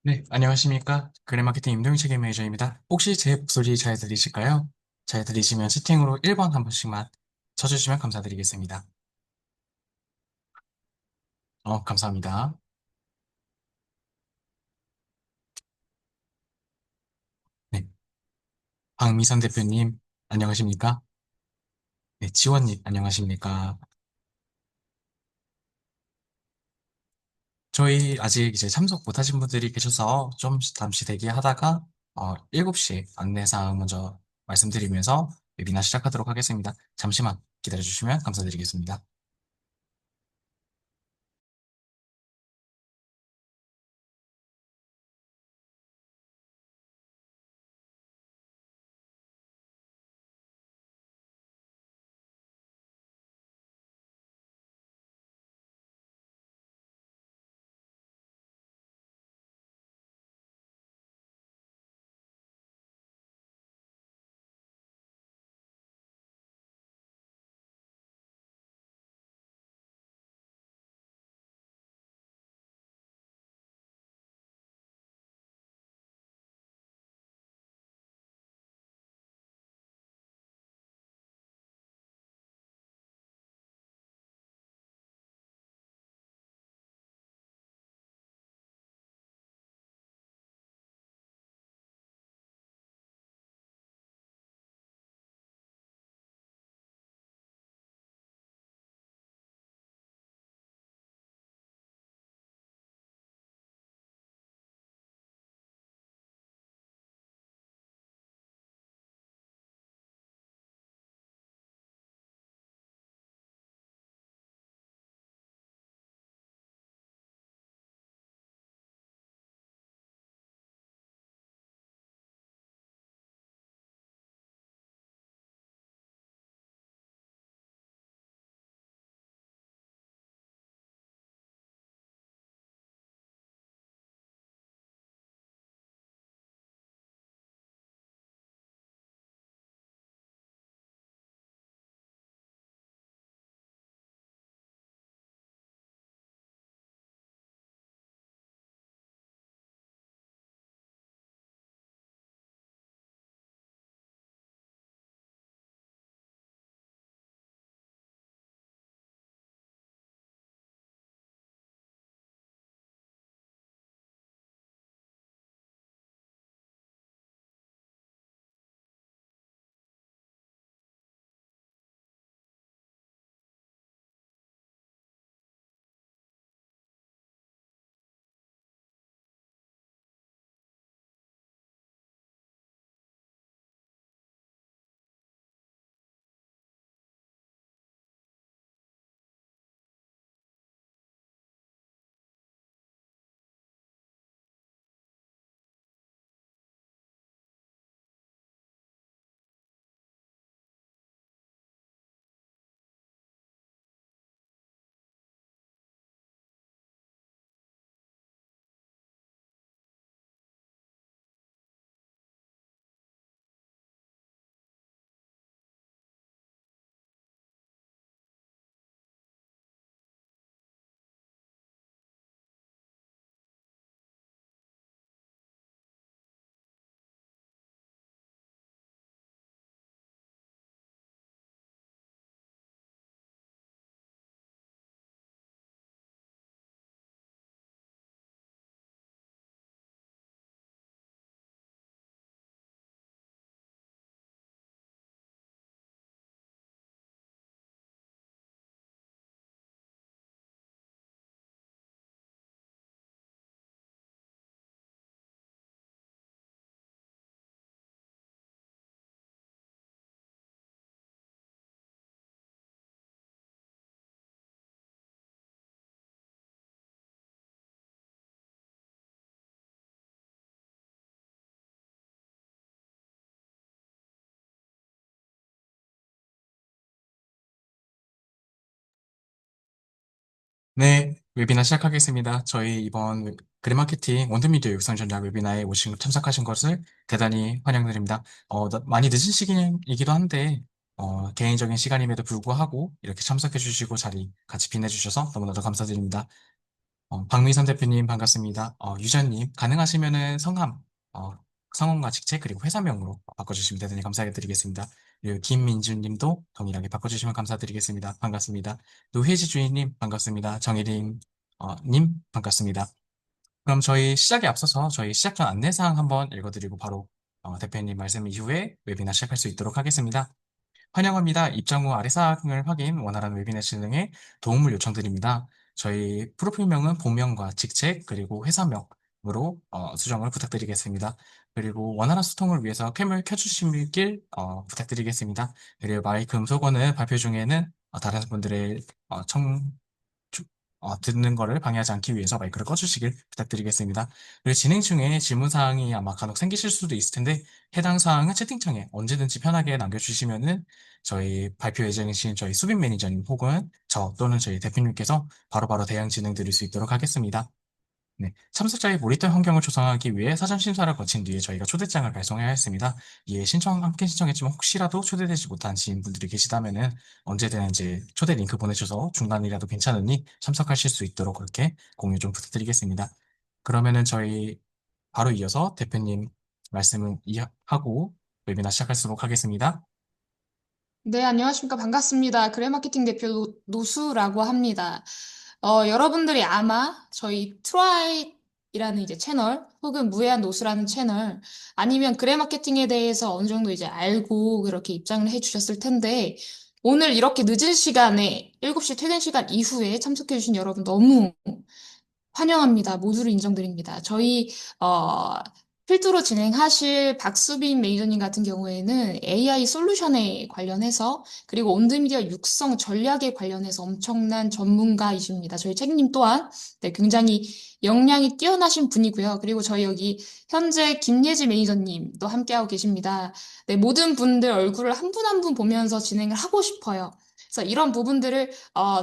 네, 안녕하십니까. 그래마케팅 임동희 매니저입니다. 혹시 제 목소리 잘 들리실까요? 잘 들리시면 채팅으로 1번 한 번씩만 쳐주시면 감사드리겠습니다. 감사합니다. 네, 박미선 대표님, 안녕하십니까? 네, 지원님, 안녕하십니까? 저희 아직 이제 참석 못하신 분들이 계셔서 좀 잠시 대기하다가 7시 안내사항 먼저 말씀드리면서 웨비나 시작하도록 하겠습니다. 잠시만 기다려주시면 감사드리겠습니다. 네, 웨비나 시작하겠습니다. 저희 이번 그래마케팅 원더미디어 육성 전략 웨비나에 참석하신 것을 대단히 환영드립니다. 많이 늦은 시기이기도 한데, 개인적인 시간임에도 불구하고 이렇게 참석해 주시고 자리 같이 빛내주셔서 너무나도 감사드립니다. 박미선 대표님 반갑습니다. 유저님 가능하시면은 어, 성함과 직책 그리고 회사명으로 바꿔주시면 대단히 감사드리겠습니다. 그리고 김민주님도 동일하게 바꿔주시면 감사드리겠습니다. 반갑습니다. 노혜지 주인님 반갑습니다. 정혜림 님 반갑습니다. 그럼 저희 시작에 앞서서 저희 시작 전 안내사항 한번 읽어드리고 바로 대표님 말씀 이후에 웨비나 시작할 수 있도록 하겠습니다. 환영합니다. 입장 후 아래 사항을 원활한 웨비나 진행에 도움을 요청드립니다. 저희 프로필명은 본명과 직책 그리고 회사명으로 수정을 부탁드리겠습니다. 그리고 원활한 소통을 위해서 캠을 켜주시길 부탁드리겠습니다. 그리고 마이크 음소거는 발표 중에는 다른 분들의 주- 듣는 거를 방해하지 않기 위해서 마이크를 꺼주시길 부탁드리겠습니다. 그리고 진행 중에 질문 사항이 아마 간혹 생기실 수도 있을 텐데 해당 사항은 채팅창에 언제든지 편하게 남겨주시면은 저희 발표 예정이신 저희 수빈 매니저님 혹은 저 또는 저희 대표님께서 바로바로 대응 진행 드릴 수 있도록 하겠습니다. 네, 참석자의 모니터 환경을 조성하기 위해 사전 심사를 거친 뒤에 저희가 초대장을 발송해야 했습니다. 이에 함께 신청했지만 혹시라도 초대되지 못하신 분들이 계시다면은 언제든 이제 초대 링크 보내셔서 중단이라도 괜찮으니 참석하실 수 있도록 그렇게 공유 좀 부탁드리겠습니다. 그러면은 저희 바로 이어서 대표님 말씀을 이해하고 웨비나 시작하도록 하겠습니다. 네, 안녕하십니까. 반갑습니다. 그래마케팅 대표 노수라고 합니다. 여러분들이 아마 저희 트라이라는 이제 채널 혹은 무해한 노수라는 채널 아니면 그래마케팅에 대해서 어느 정도 이제 알고 그렇게 입장을 해 주셨을 텐데 오늘 이렇게 늦은 시간에 7시 퇴근 시간 이후에 참석해 주신 여러분 너무 환영합니다. 모두를 인정드립니다. 저희 어, 필두로 진행하실 박수빈 매니저님 같은 경우에는 AI 솔루션에 관련해서 그리고 온드미디어 육성 전략에 관련해서 엄청난 전문가이십니다. 저희 책임님 또한 네, 굉장히 역량이 뛰어나신 분이고요. 그리고 저희 여기 현재 김예지 매니저님도 함께하고 계십니다. 네, 모든 분들 얼굴을 한 분 한 분 보면서 진행을 하고 싶어요. 그래서 이런 부분들을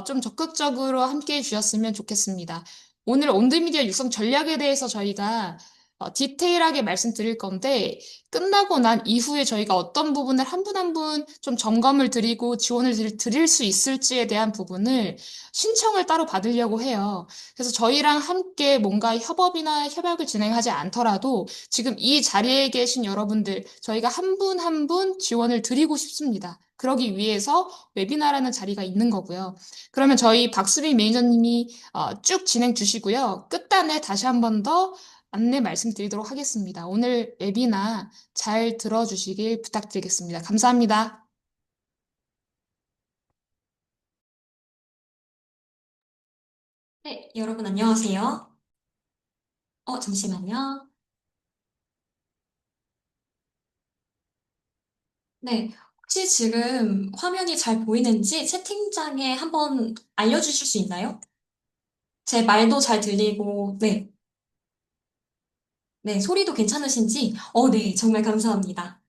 좀 적극적으로 함께해 주셨으면 좋겠습니다. 오늘 온드미디어 육성 전략에 대해서 저희가 디테일하게 말씀드릴 건데, 끝나고 난 이후에 저희가 어떤 부분을 한 분 한 분 좀 점검을 드리고 지원을 드릴 수 있을지에 대한 부분을 신청을 따로 받으려고 해요. 그래서 저희랑 함께 뭔가 협업이나 협약을 진행하지 않더라도 지금 이 자리에 계신 여러분들, 저희가 한 분 한 분 지원을 드리고 싶습니다. 그러기 위해서 웨비나라는 자리가 있는 거고요. 그러면 저희 박수빈 매니저님이 쭉 진행 주시고요. 끝단에 다시 한 번 더 안내 말씀드리도록 하겠습니다. 오늘 웨비나 잘 들어주시길 부탁드리겠습니다. 감사합니다. 네, 여러분 안녕하세요. 잠시만요. 네, 혹시 지금 화면이 잘 보이는지 채팅창에 한번 알려주실 수 있나요? 제 말도 잘 들리고, 네, 네, 소리도 괜찮으신지? 네, 정말 감사합니다.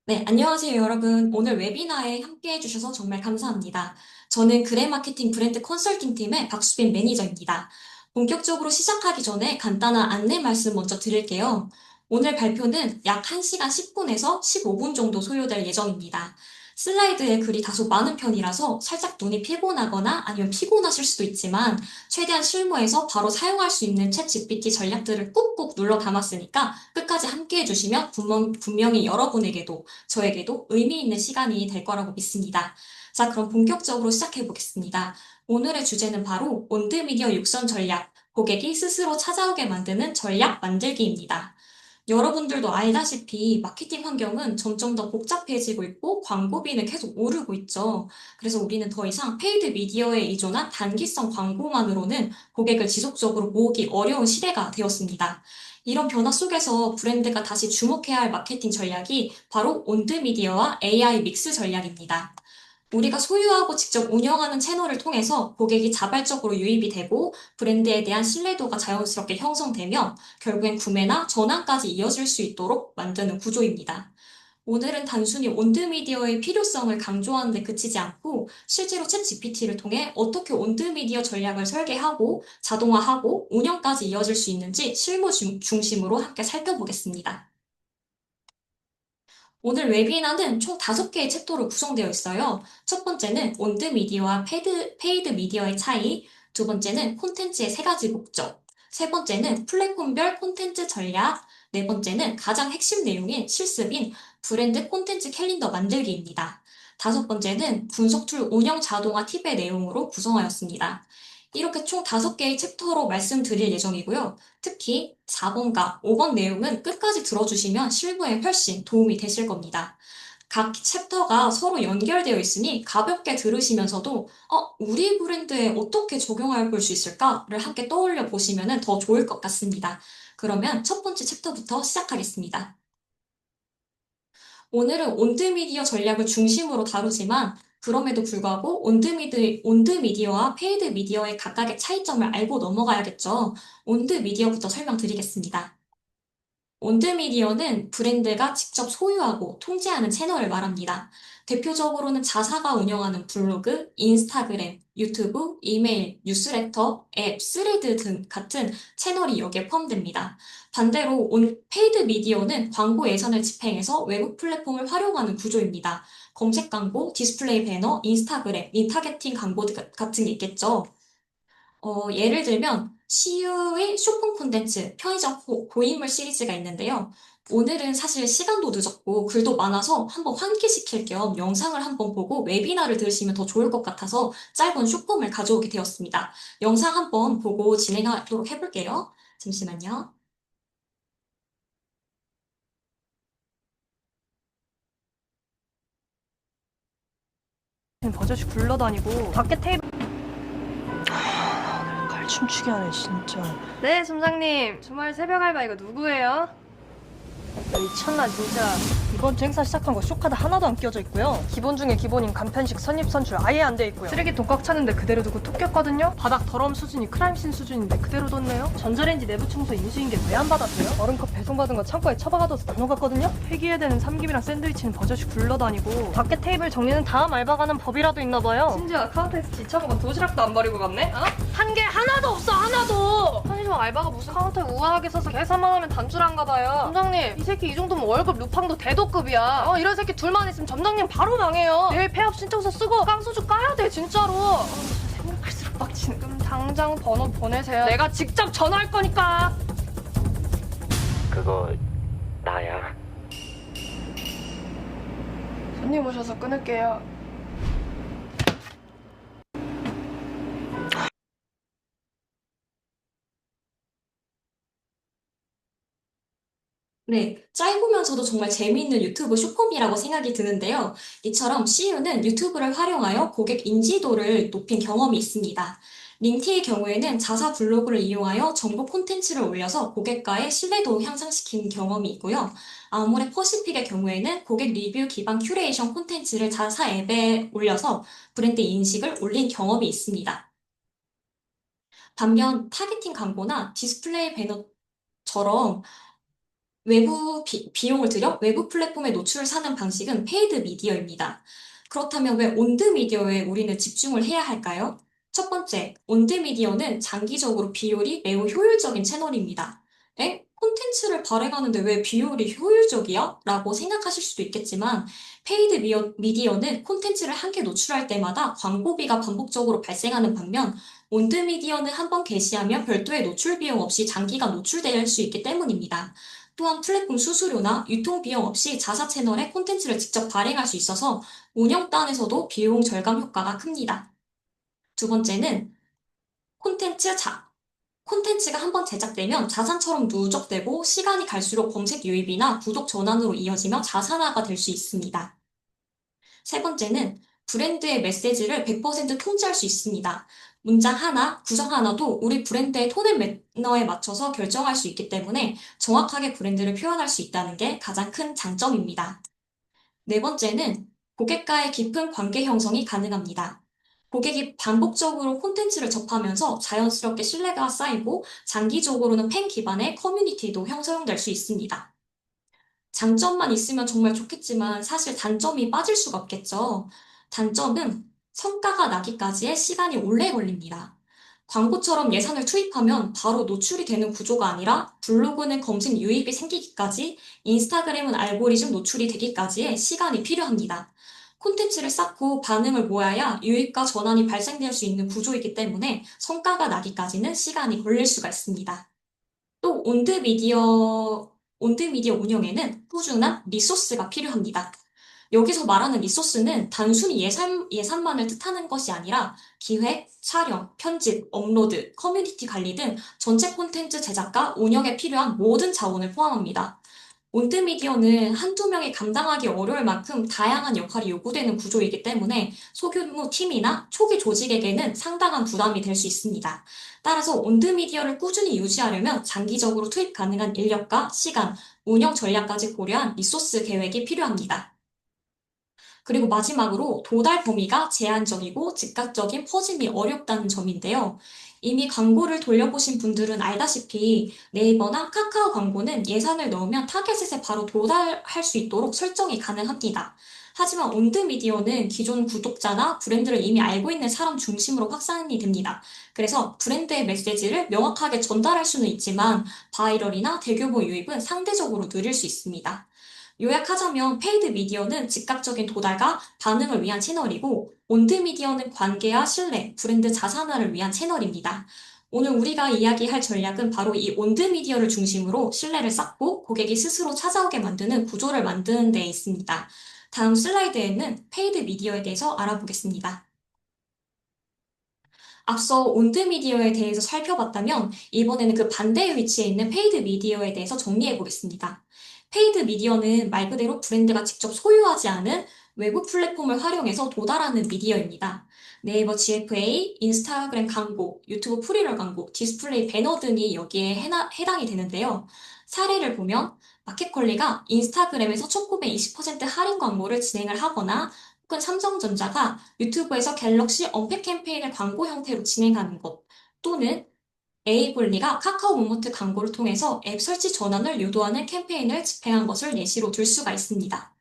네, 안녕하세요, 여러분. 오늘 웨비나에 함께 해주셔서 정말 감사합니다. 저는 그레마케팅 브랜드 컨설팅 팀의 박수빈 매니저입니다. 본격적으로 시작하기 전에 간단한 안내 말씀 먼저 드릴게요. 오늘 발표는 약 1시간 10분에서 15분 정도 소요될 예정입니다. 슬라이드에 글이 다소 많은 편이라서 살짝 눈이 피곤하거나 아니면 피곤하실 수도 있지만 최대한 실무에서 바로 사용할 수 있는 챗 GPT 전략들을 꾹꾹 눌러 담았으니까 끝까지 함께 해주시면 분명히 여러분에게도 저에게도 의미 있는 시간이 될 거라고 믿습니다. 자, 그럼 본격적으로 시작해 보겠습니다. 오늘의 주제는 바로 온드미디어 육선 전략, 고객이 스스로 찾아오게 만드는 전략 만들기입니다. 여러분들도 알다시피 마케팅 환경은 점점 더 복잡해지고 있고 광고비는 계속 오르고 있죠. 그래서 우리는 더 이상 페이드 미디어에 의존한 단기성 광고만으로는 고객을 지속적으로 모으기 어려운 시대가 되었습니다. 이런 변화 속에서 브랜드가 다시 주목해야 할 마케팅 전략이 바로 온드미디어와 AI 믹스 전략입니다. 우리가 소유하고 직접 운영하는 채널을 통해서 고객이 자발적으로 유입이 되고 브랜드에 대한 신뢰도가 자연스럽게 형성되며 결국엔 구매나 전환까지 이어질 수 있도록 만드는 구조입니다. 오늘은 단순히 온드미디어의 필요성을 강조하는 데 그치지 않고 실제로 챗 GPT를 통해 어떻게 온드미디어 전략을 설계하고 자동화하고 운영까지 이어질 수 있는지 실무 중심으로 함께 살펴보겠습니다. 오늘 웨비나는 총 5개의 챕터로 구성되어 있어요. 첫 번째는 온드미디어와 페이드 미디어의 차이, 두 번째는 콘텐츠의 세 가지 목적. 세 번째는 플랫폼별 콘텐츠 전략. 네 번째는 가장 핵심 내용인 실습인 브랜드 콘텐츠 캘린더 만들기입니다. 다섯 번째는 분석 툴 운영 자동화 팁의 내용으로 구성하였습니다. 이렇게 총 5개의 챕터로 말씀드릴 예정이고요. 특히 4번과 5번 내용은 끝까지 들어주시면 실무에 훨씬 도움이 되실 겁니다. 각 챕터가 서로 연결되어 있으니 가볍게 들으시면서도 우리 브랜드에 어떻게 적용해 볼 수 있을까를 함께 떠올려 보시면 더 좋을 것 같습니다. 그러면 첫 번째 챕터부터 시작하겠습니다. 오늘은 온드미디어 전략을 중심으로 다루지만 그럼에도 불구하고 온드미디어와 페이드 미디어의 각각의 차이점을 알고 넘어가야겠죠. 온드미디어부터 설명드리겠습니다. 온드미디어는 브랜드가 직접 소유하고 통제하는 채널을 말합니다. 대표적으로는 자사가 운영하는 블로그, 인스타그램, 유튜브, 이메일, 뉴스레터, 앱, 스레드 등 같은 채널이 여기에 포함됩니다. 반대로 페이드 미디어는 광고 예산을 집행해서 외부 플랫폼을 활용하는 구조입니다. 검색 광고, 디스플레이 배너, 인스타그램, 리타게팅 광고 같은 게 있겠죠. 예를 들면 CU의 쇼핑 콘텐츠, 편의점 고인물 시리즈가 있는데요. 오늘은 사실 시간도 늦었고 글도 많아서 한번 환기시킬 겸 영상을 한번 보고 웨비나를 들으시면 더 좋을 것 같아서 짧은 쇼폼을 가져오게 되었습니다. 영상 한번 보고 진행하도록 해볼게요. 잠시만요. 버젓이 굴러다니고 밖에 테이블 갈춤추게 하네 진짜. 네 점장님, 주말 새벽 알바 이거 누구예요? 미쳤나 진짜. 이번 주 행사 시작한 거 쇼카드 하나도 안 끼워져 있고요. 기본 중에 기본인 간편식 선입 선출 아예 안 돼 있고요. 쓰레기통 꽉 차는데 그대로 두고 톡 꼈거든요. 바닥 더러움 수준이 크라임씬 수준인데 그대로 뒀네요. 전자레인지 내부 청소 인수인계 왜 안 받았어요? 얼음컵 배송받은 거 창고에 처박아둬서 나눠 갔거든요. 폐기해야 되는 삼김이랑 샌드위치는 버젓이 굴러다니고 밖에 테이블 정리는 다음 알바가 하는 법이라도 있나 봐요. 심지어 카운터에서 지쳐먹은 도시락도 안 버리고 갔네? 한 개 하나도 없어 하나도. 편의점 알바가 무슨 카운터에 우아하게 서서 계산만 하면 단줄한가 봐요. 점장님 이 새끼 이 정도면 월급 루팡도 대도급이야. 이런 새끼 둘만 있으면 점장님 바로 망해요. 내일 폐업 신청서 쓰고 깡소주 까야 돼 진짜로. 생각할수록 빡치네. 그럼 당장 번호 보내세요. 내가 직접 전화할 거니까. 그거 나야. 손님 오셔서 끊을게요. 네, 짧으면서도 정말 재미있는 유튜브 쇼폼이라고 생각이 드는데요. 이처럼 CU는 유튜브를 활용하여 고객 인지도를 높인 경험이 있습니다. 링티의 경우에는 자사 블로그를 이용하여 정보 콘텐츠를 올려서 고객과의 신뢰도 향상시킨 경험이 있고요. 아모레 퍼시픽의 경우에는 고객 리뷰 기반 큐레이션 콘텐츠를 자사 앱에 올려서 브랜드 인식을 올린 경험이 있습니다. 반면 타겟팅 광고나 디스플레이 배너처럼 외부 비용을 들여 외부 플랫폼에 노출을 사는 방식은 페이드 미디어입니다. 그렇다면 왜 온드 미디어에 우리는 집중을 해야 할까요? 첫 번째, 온드 미디어는 장기적으로 비율이 매우 효율적인 채널입니다. 콘텐츠를 발행하는데 왜 비율이 효율적이야? 라고 생각하실 수도 있겠지만 페이드 미디어는 콘텐츠를 한 개 노출할 때마다 광고비가 반복적으로 발생하는 반면 온드 미디어는 한 번 게시하면 별도의 노출 비용 없이 장기간 노출될 수 있기 때문입니다. 또한 플랫폼 수수료나 유통비용 없이 자사 채널에 콘텐츠를 직접 발행할 수 있어서 운영단에서도 비용 절감 효과가 큽니다. 두 번째는 콘텐츠가 한번 제작되면 자산처럼 누적되고 시간이 갈수록 검색 유입이나 구독 전환으로 이어지며 자산화가 될 수 있습니다. 세 번째는 브랜드의 메시지를 100% 통제할 수 있습니다. 문장 하나, 구성 하나도 우리 브랜드의 톤앤 매너에 맞춰서 결정할 수 있기 때문에 정확하게 브랜드를 표현할 수 있다는 게 가장 큰 장점입니다. 네 번째는 고객과의 깊은 관계 형성이 가능합니다. 고객이 반복적으로 콘텐츠를 접하면서 자연스럽게 신뢰가 쌓이고 장기적으로는 팬 기반의 커뮤니티도 형성될 수 있습니다. 장점만 있으면 정말 좋겠지만 사실 단점이 빠질 수가 없겠죠. 단점은 성과가 나기까지의 시간이 오래 걸립니다. 광고처럼 예산을 투입하면 바로 노출이 되는 구조가 아니라 블로그는 검색 유입이 생기기까지, 인스타그램은 알고리즘 노출이 되기까지의 시간이 필요합니다. 콘텐츠를 쌓고 반응을 모아야 유입과 전환이 발생될 수 있는 구조이기 때문에 성과가 나기까지는 시간이 걸릴 수가 있습니다. 또 온드미디어 운영에는 꾸준한 리소스가 필요합니다. 여기서 말하는 리소스는 단순히 예산만을 뜻하는 것이 아니라 기획, 촬영, 편집, 업로드, 커뮤니티 관리 등 전체 콘텐츠 제작과 운영에 필요한 모든 자원을 포함합니다. 온드미디어는 한두 명이 감당하기 어려울 만큼 다양한 역할이 요구되는 구조이기 때문에 소규모 팀이나 초기 조직에게는 상당한 부담이 될 수 있습니다. 따라서 온드미디어를 꾸준히 유지하려면 장기적으로 투입 가능한 인력과 시간, 운영 전략까지 고려한 리소스 계획이 필요합니다. 그리고 마지막으로 도달 범위가 제한적이고 즉각적인 퍼짐이 어렵다는 점인데요. 이미 광고를 돌려보신 분들은 알다시피 네이버나 카카오 광고는 예산을 넣으면 타겟에 바로 도달할 수 있도록 설정이 가능합니다. 하지만 온드미디어는 기존 구독자나 브랜드를 이미 알고 있는 사람 중심으로 확산이 됩니다. 그래서 브랜드의 메시지를 명확하게 전달할 수는 있지만 바이럴이나 대규모 유입은 상대적으로 느릴 수 있습니다. 요약하자면 페이드 미디어는 즉각적인 도달과 반응을 위한 채널이고 온드미디어는 관계와 신뢰, 브랜드 자산화를 위한 채널입니다. 오늘 우리가 이야기할 전략은 바로 이 온드미디어를 중심으로 신뢰를 쌓고 고객이 스스로 찾아오게 만드는 구조를 만드는 데 있습니다. 다음 슬라이드에는 페이드 미디어에 대해서 알아보겠습니다. 앞서 온드미디어에 대해서 살펴봤다면 이번에는 그 반대의 위치에 있는 페이드 미디어에 대해서 정리해 보겠습니다. 페이드 미디어는 말 그대로 브랜드가 직접 소유하지 않은 외부 플랫폼을 활용해서 도달하는 미디어입니다. 네이버 GFA, 인스타그램 광고, 유튜브 프리럴 광고, 디스플레이 배너 등이 여기에 해당이 되는데요. 사례를 보면 마켓컬리가 인스타그램에서 첫 구매 20% 할인 광고를 진행을 하거나 혹은 삼성전자가 유튜브에서 갤럭시 언팩 캠페인을 광고 형태로 진행하는 것, 또는 에이블리가 카카오 모모트 광고를 통해서 앱 설치 전환을 유도하는 캠페인을 집행한 것을 예시로 들 수가 있습니다.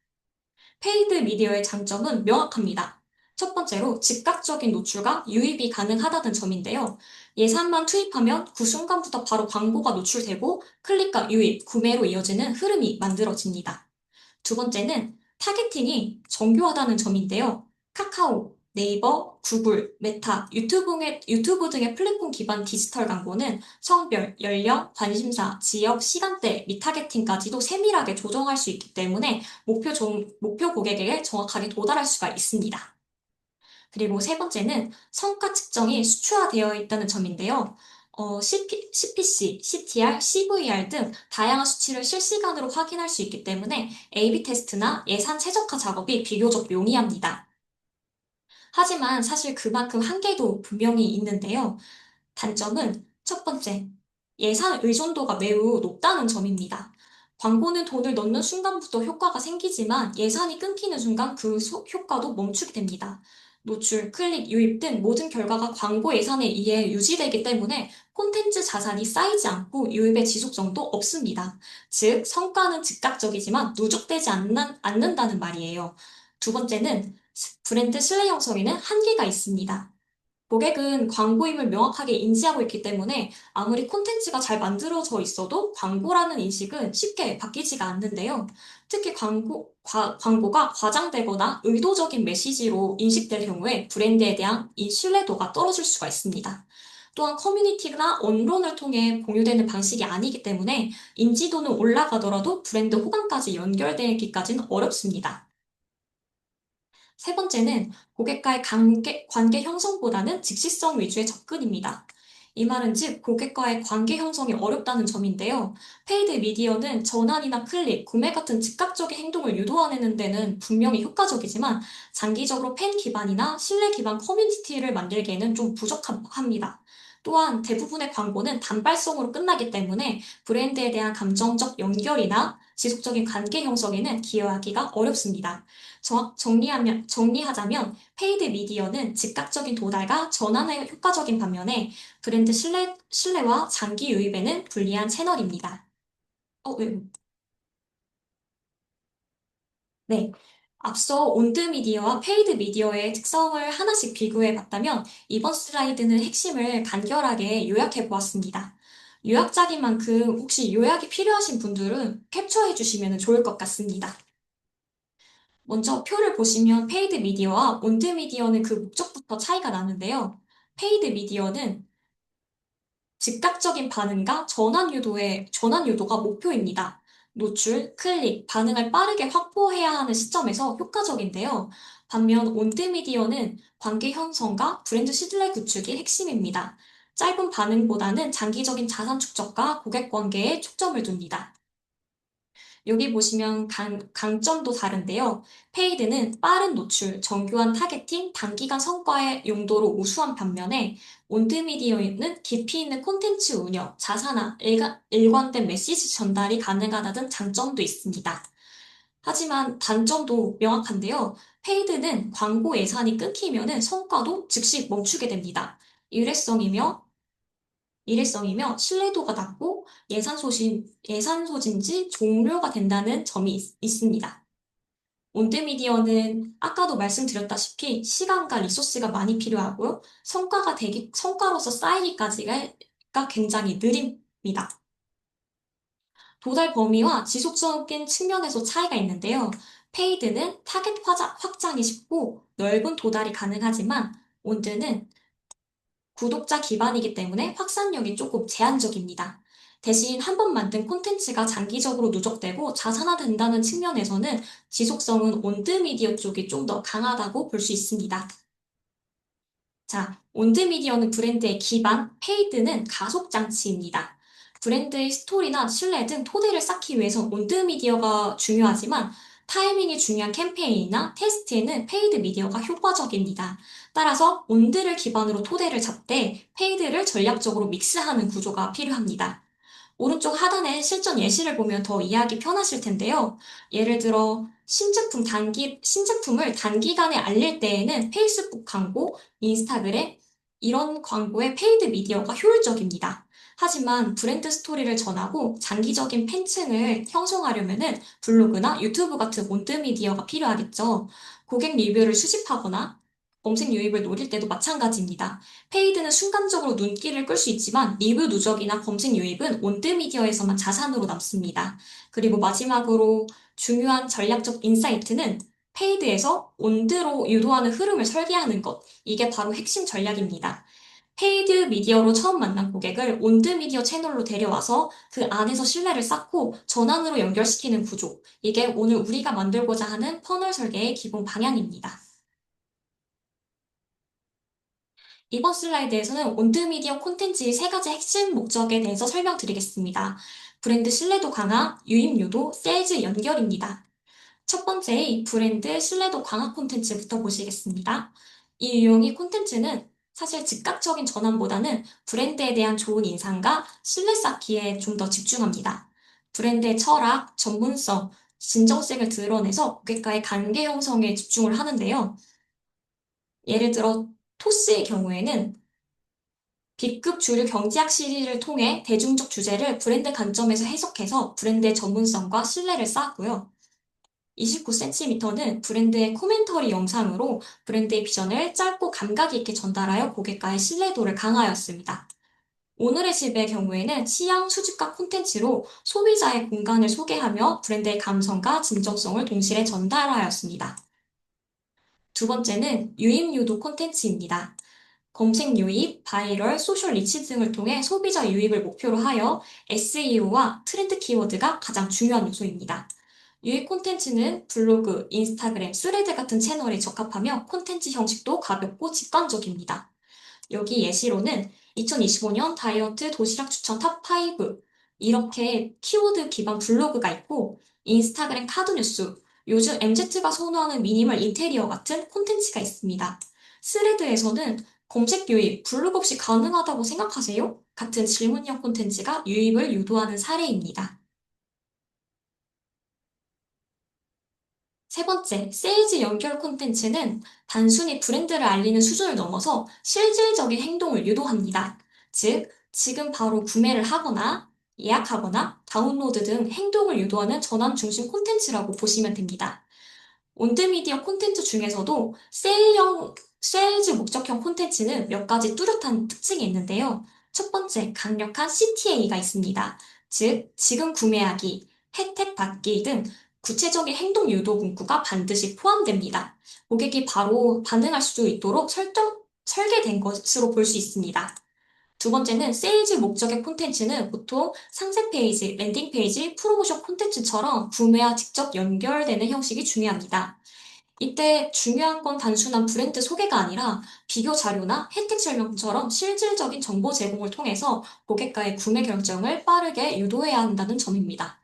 페이드 미디어의 장점은 명확합니다. 첫 번째로 즉각적인 노출과 유입이 가능하다는 점인데요. 예산만 투입하면 그 순간부터 바로 광고가 노출되고 클릭과 유입, 구매로 이어지는 흐름이 만들어집니다. 두 번째는 타겟팅이 정교하다는 점인데요. 카카오, 네이버, 구글, 메타, 유튜브 등의 플랫폼 기반 디지털 광고는 성별, 연령, 관심사, 지역, 시간대, 리타겟팅까지도 세밀하게 조정할 수 있기 때문에 목표 고객에게 정확하게 도달할 수가 있습니다. 그리고 세 번째는 성과 측정이 수치화되어 있다는 점인데요. CPC, CTR, CVR 등 다양한 수치를 실시간으로 확인할 수 있기 때문에 A/B 테스트나 예산 최적화 작업이 비교적 용이합니다. 하지만 사실 그만큼 한계도 분명히 있는데요. 단점은 첫 번째, 예산 의존도가 매우 높다는 점입니다. 광고는 돈을 넣는 순간부터 효과가 생기지만 예산이 끊기는 순간 그 효과도 멈추게 됩니다. 노출, 클릭, 유입 등 모든 결과가 광고 예산에 의해 유지되기 때문에 콘텐츠 자산이 쌓이지 않고 유입의 지속성도 없습니다. 즉, 성과는 즉각적이지만 누적되지 않는다는 말이에요. 두 번째는 브랜드 신뢰 형성에는 한계가 있습니다. 고객은 광고임을 명확하게 인지하고 있기 때문에 아무리 콘텐츠가 잘 만들어져 있어도 광고라는 인식은 쉽게 바뀌지가 않는데요. 특히 광고가 과장되거나 의도적인 메시지로 인식될 경우에 브랜드에 대한 이 신뢰도가 떨어질 수가 있습니다. 또한 커뮤니티나 언론을 통해 공유되는 방식이 아니기 때문에 인지도는 올라가더라도 브랜드 호감까지 연결되기까지는 어렵습니다. 세 번째는 고객과의 관계 형성보다는 즉시성 위주의 접근입니다. 이 말은 즉 고객과의 관계 형성이 어렵다는 점인데요. 페이드 미디어는 전환이나 클릭, 구매 같은 즉각적인 행동을 유도하는 데는 분명히 효과적이지만 장기적으로 팬 기반이나 신뢰 기반 커뮤니티를 만들기에는 좀 부족합니다. 또한 대부분의 광고는 단발성으로 끝나기 때문에 브랜드에 대한 감정적 연결이나 지속적인 관계 형성에는 기여하기가 어렵습니다. 정리하자면 페이드 미디어는 즉각적인 도달과 전환에 효과적인 반면에 브랜드 신뢰와 장기 유입에는 불리한 채널입니다. 왜? 네. 앞서 온드미디어와 페이드 미디어의 특성을 하나씩 비교해 봤다면 이번 슬라이드는 핵심을 간결하게 요약해 보았습니다. 요약작인 만큼 혹시 요약이 필요하신 분들은 캡처해 주시면 좋을 것 같습니다. 먼저 표를 보시면 페이드 미디어와 온드 미디어는 그 목적부터 차이가 나는데요. 페이드 미디어는 즉각적인 반응과 전환 유도가 목표입니다. 노출, 클릭, 반응을 빠르게 확보해야 하는 시점에서 효과적인데요. 반면 온드미디어는 관계 형성과 브랜드 신뢰 구축이 핵심입니다. 짧은 반응보다는 장기적인 자산 축적과 고객 관계에 초점을 둡니다. 여기 보시면 강점도 다른데요. 페이드는 빠른 노출, 정교한 타겟팅, 단기간 성과의 용도로 우수한 반면에 온드미디어는 깊이 있는 콘텐츠 운영, 자사나 일관된 메시지 전달이 가능하다는 장점도 있습니다. 하지만 단점도 명확한데요. 페이드는 광고 예산이 끊기면 성과도 즉시 멈추게 됩니다. 일회성이며 신뢰도가 낮고 예산 소진지 종료가 된다는 점이 있습니다. 온드미디어는 아까도 말씀드렸다시피 시간과 리소스가 많이 필요하고요. 성과로서 쌓이기까지가 굉장히 느립니다. 도달 범위와 지속적인 측면에서 차이가 있는데요. 페이드는 타겟 확장이 쉽고 넓은 도달이 가능하지만 온드는 구독자 기반이기 때문에 확산력이 조금 제한적입니다. 대신 한 번 만든 콘텐츠가 장기적으로 누적되고 자산화된다는 측면에서는 지속성은 온드미디어 쪽이 좀 더 강하다고 볼 수 있습니다. 자, 온드미디어는 브랜드의 기반, 페이드는 가속장치입니다. 브랜드의 스토리나 신뢰 등 토대를 쌓기 위해서 온드미디어가 중요하지만 타이밍이 중요한 캠페인이나 테스트에는 페이드 미디어가 효과적입니다. 따라서 온드를 기반으로 토대를 잡되 페이드를 전략적으로 믹스하는 구조가 필요합니다. 오른쪽 하단의 실전 예시를 보면 더 이해하기 편하실 텐데요. 예를 들어 신제품을 단기간에 알릴 때에는 페이스북 광고, 인스타그램 이런 광고의 페이드 미디어가 효율적입니다. 하지만 브랜드 스토리를 전하고 장기적인 팬층을 형성하려면은 블로그나 유튜브 같은 온드 미디어가 필요하겠죠. 고객 리뷰를 수집하거나 검색 유입을 노릴 때도 마찬가지입니다. 페이드는 순간적으로 눈길을 끌 수 있지만 리뷰 누적이나 검색 유입은 온드미디어에서만 자산으로 남습니다. 그리고 마지막으로 중요한 전략적 인사이트는 페이드에서 온드로 유도하는 흐름을 설계하는 것. 이게 바로 핵심 전략입니다. 페이드 미디어로 처음 만난 고객을 온드미디어 채널로 데려와서 그 안에서 신뢰를 쌓고 전환으로 연결시키는 구조. 이게 오늘 우리가 만들고자 하는 퍼널 설계의 기본 방향입니다. 이번 슬라이드에서는 온드미디어 콘텐츠의 세 가지 핵심 목적에 대해서 설명드리겠습니다. 브랜드 신뢰도 강화, 유입 유도, 세일즈 연결입니다. 첫 번째, 브랜드 신뢰도 강화 콘텐츠부터 보시겠습니다. 이 유형의 콘텐츠는 사실 즉각적인 전환보다는 브랜드에 대한 좋은 인상과 신뢰 쌓기에 좀 더 집중합니다. 브랜드의 철학, 전문성, 진정성을 드러내서 고객과의 관계 형성에 집중을 하는데요. 예를 들어 토스의 경우에는 B급 주류 경제학 시리즈를 통해 대중적 주제를 브랜드 관점에서 해석해서 브랜드의 전문성과 신뢰를 쌓았고요. 29cm는 브랜드의 코멘터리 영상으로 브랜드의 비전을 짧고 감각 있게 전달하여 고객과의 신뢰도를 강화하였습니다. 오늘의 집의 경우에는 취향 수집과 콘텐츠로 소비자의 공간을 소개하며 브랜드의 감성과 진정성을 동시에 전달하였습니다. 두 번째는 유입 유도 콘텐츠입니다. 검색 유입, 바이럴, 소셜 리치 등을 통해 소비자 유입을 목표로 하여 SEO와 트렌드 키워드가 가장 중요한 요소입니다. 유입 콘텐츠는 블로그, 인스타그램, 스레드 같은 채널에 적합하며 콘텐츠 형식도 가볍고 직관적입니다. 여기 예시로는 2025년 다이어트 도시락 추천 탑5 이렇게 키워드 기반 블로그가 있고 인스타그램 카드뉴스, 요즘 MZ가 선호하는 미니멀 인테리어 같은 콘텐츠가 있습니다. 스레드에서는 검색 유입, 블로그 없이 가능하다고 생각하세요? 같은 질문형 콘텐츠가 유입을 유도하는 사례입니다. 세 번째, 세일즈 연결 콘텐츠는 단순히 브랜드를 알리는 수준을 넘어서 실질적인 행동을 유도합니다. 즉, 지금 바로 구매를 하거나 예약하거나 다운로드 등 행동을 유도하는 전환 중심 콘텐츠라고 보시면 됩니다. 온드미디어 콘텐츠 중에서도 세일즈 목적형 콘텐츠는 몇 가지 뚜렷한 특징이 있는데요. 첫 번째, 강력한 CTA가 있습니다. 즉, 지금 구매하기, 혜택 받기 등 구체적인 행동 유도 문구가 반드시 포함됩니다. 고객이 바로 반응할 수 있도록 설계된 것으로 볼 수 있습니다. 두 번째는 세일즈 목적의 콘텐츠는 보통 상세 페이지, 랜딩 페이지, 프로모션 콘텐츠처럼 구매와 직접 연결되는 형식이 중요합니다. 이때 중요한 건 단순한 브랜드 소개가 아니라 비교 자료나 혜택 설명처럼 실질적인 정보 제공을 통해서 고객과의 구매 결정을 빠르게 유도해야 한다는 점입니다.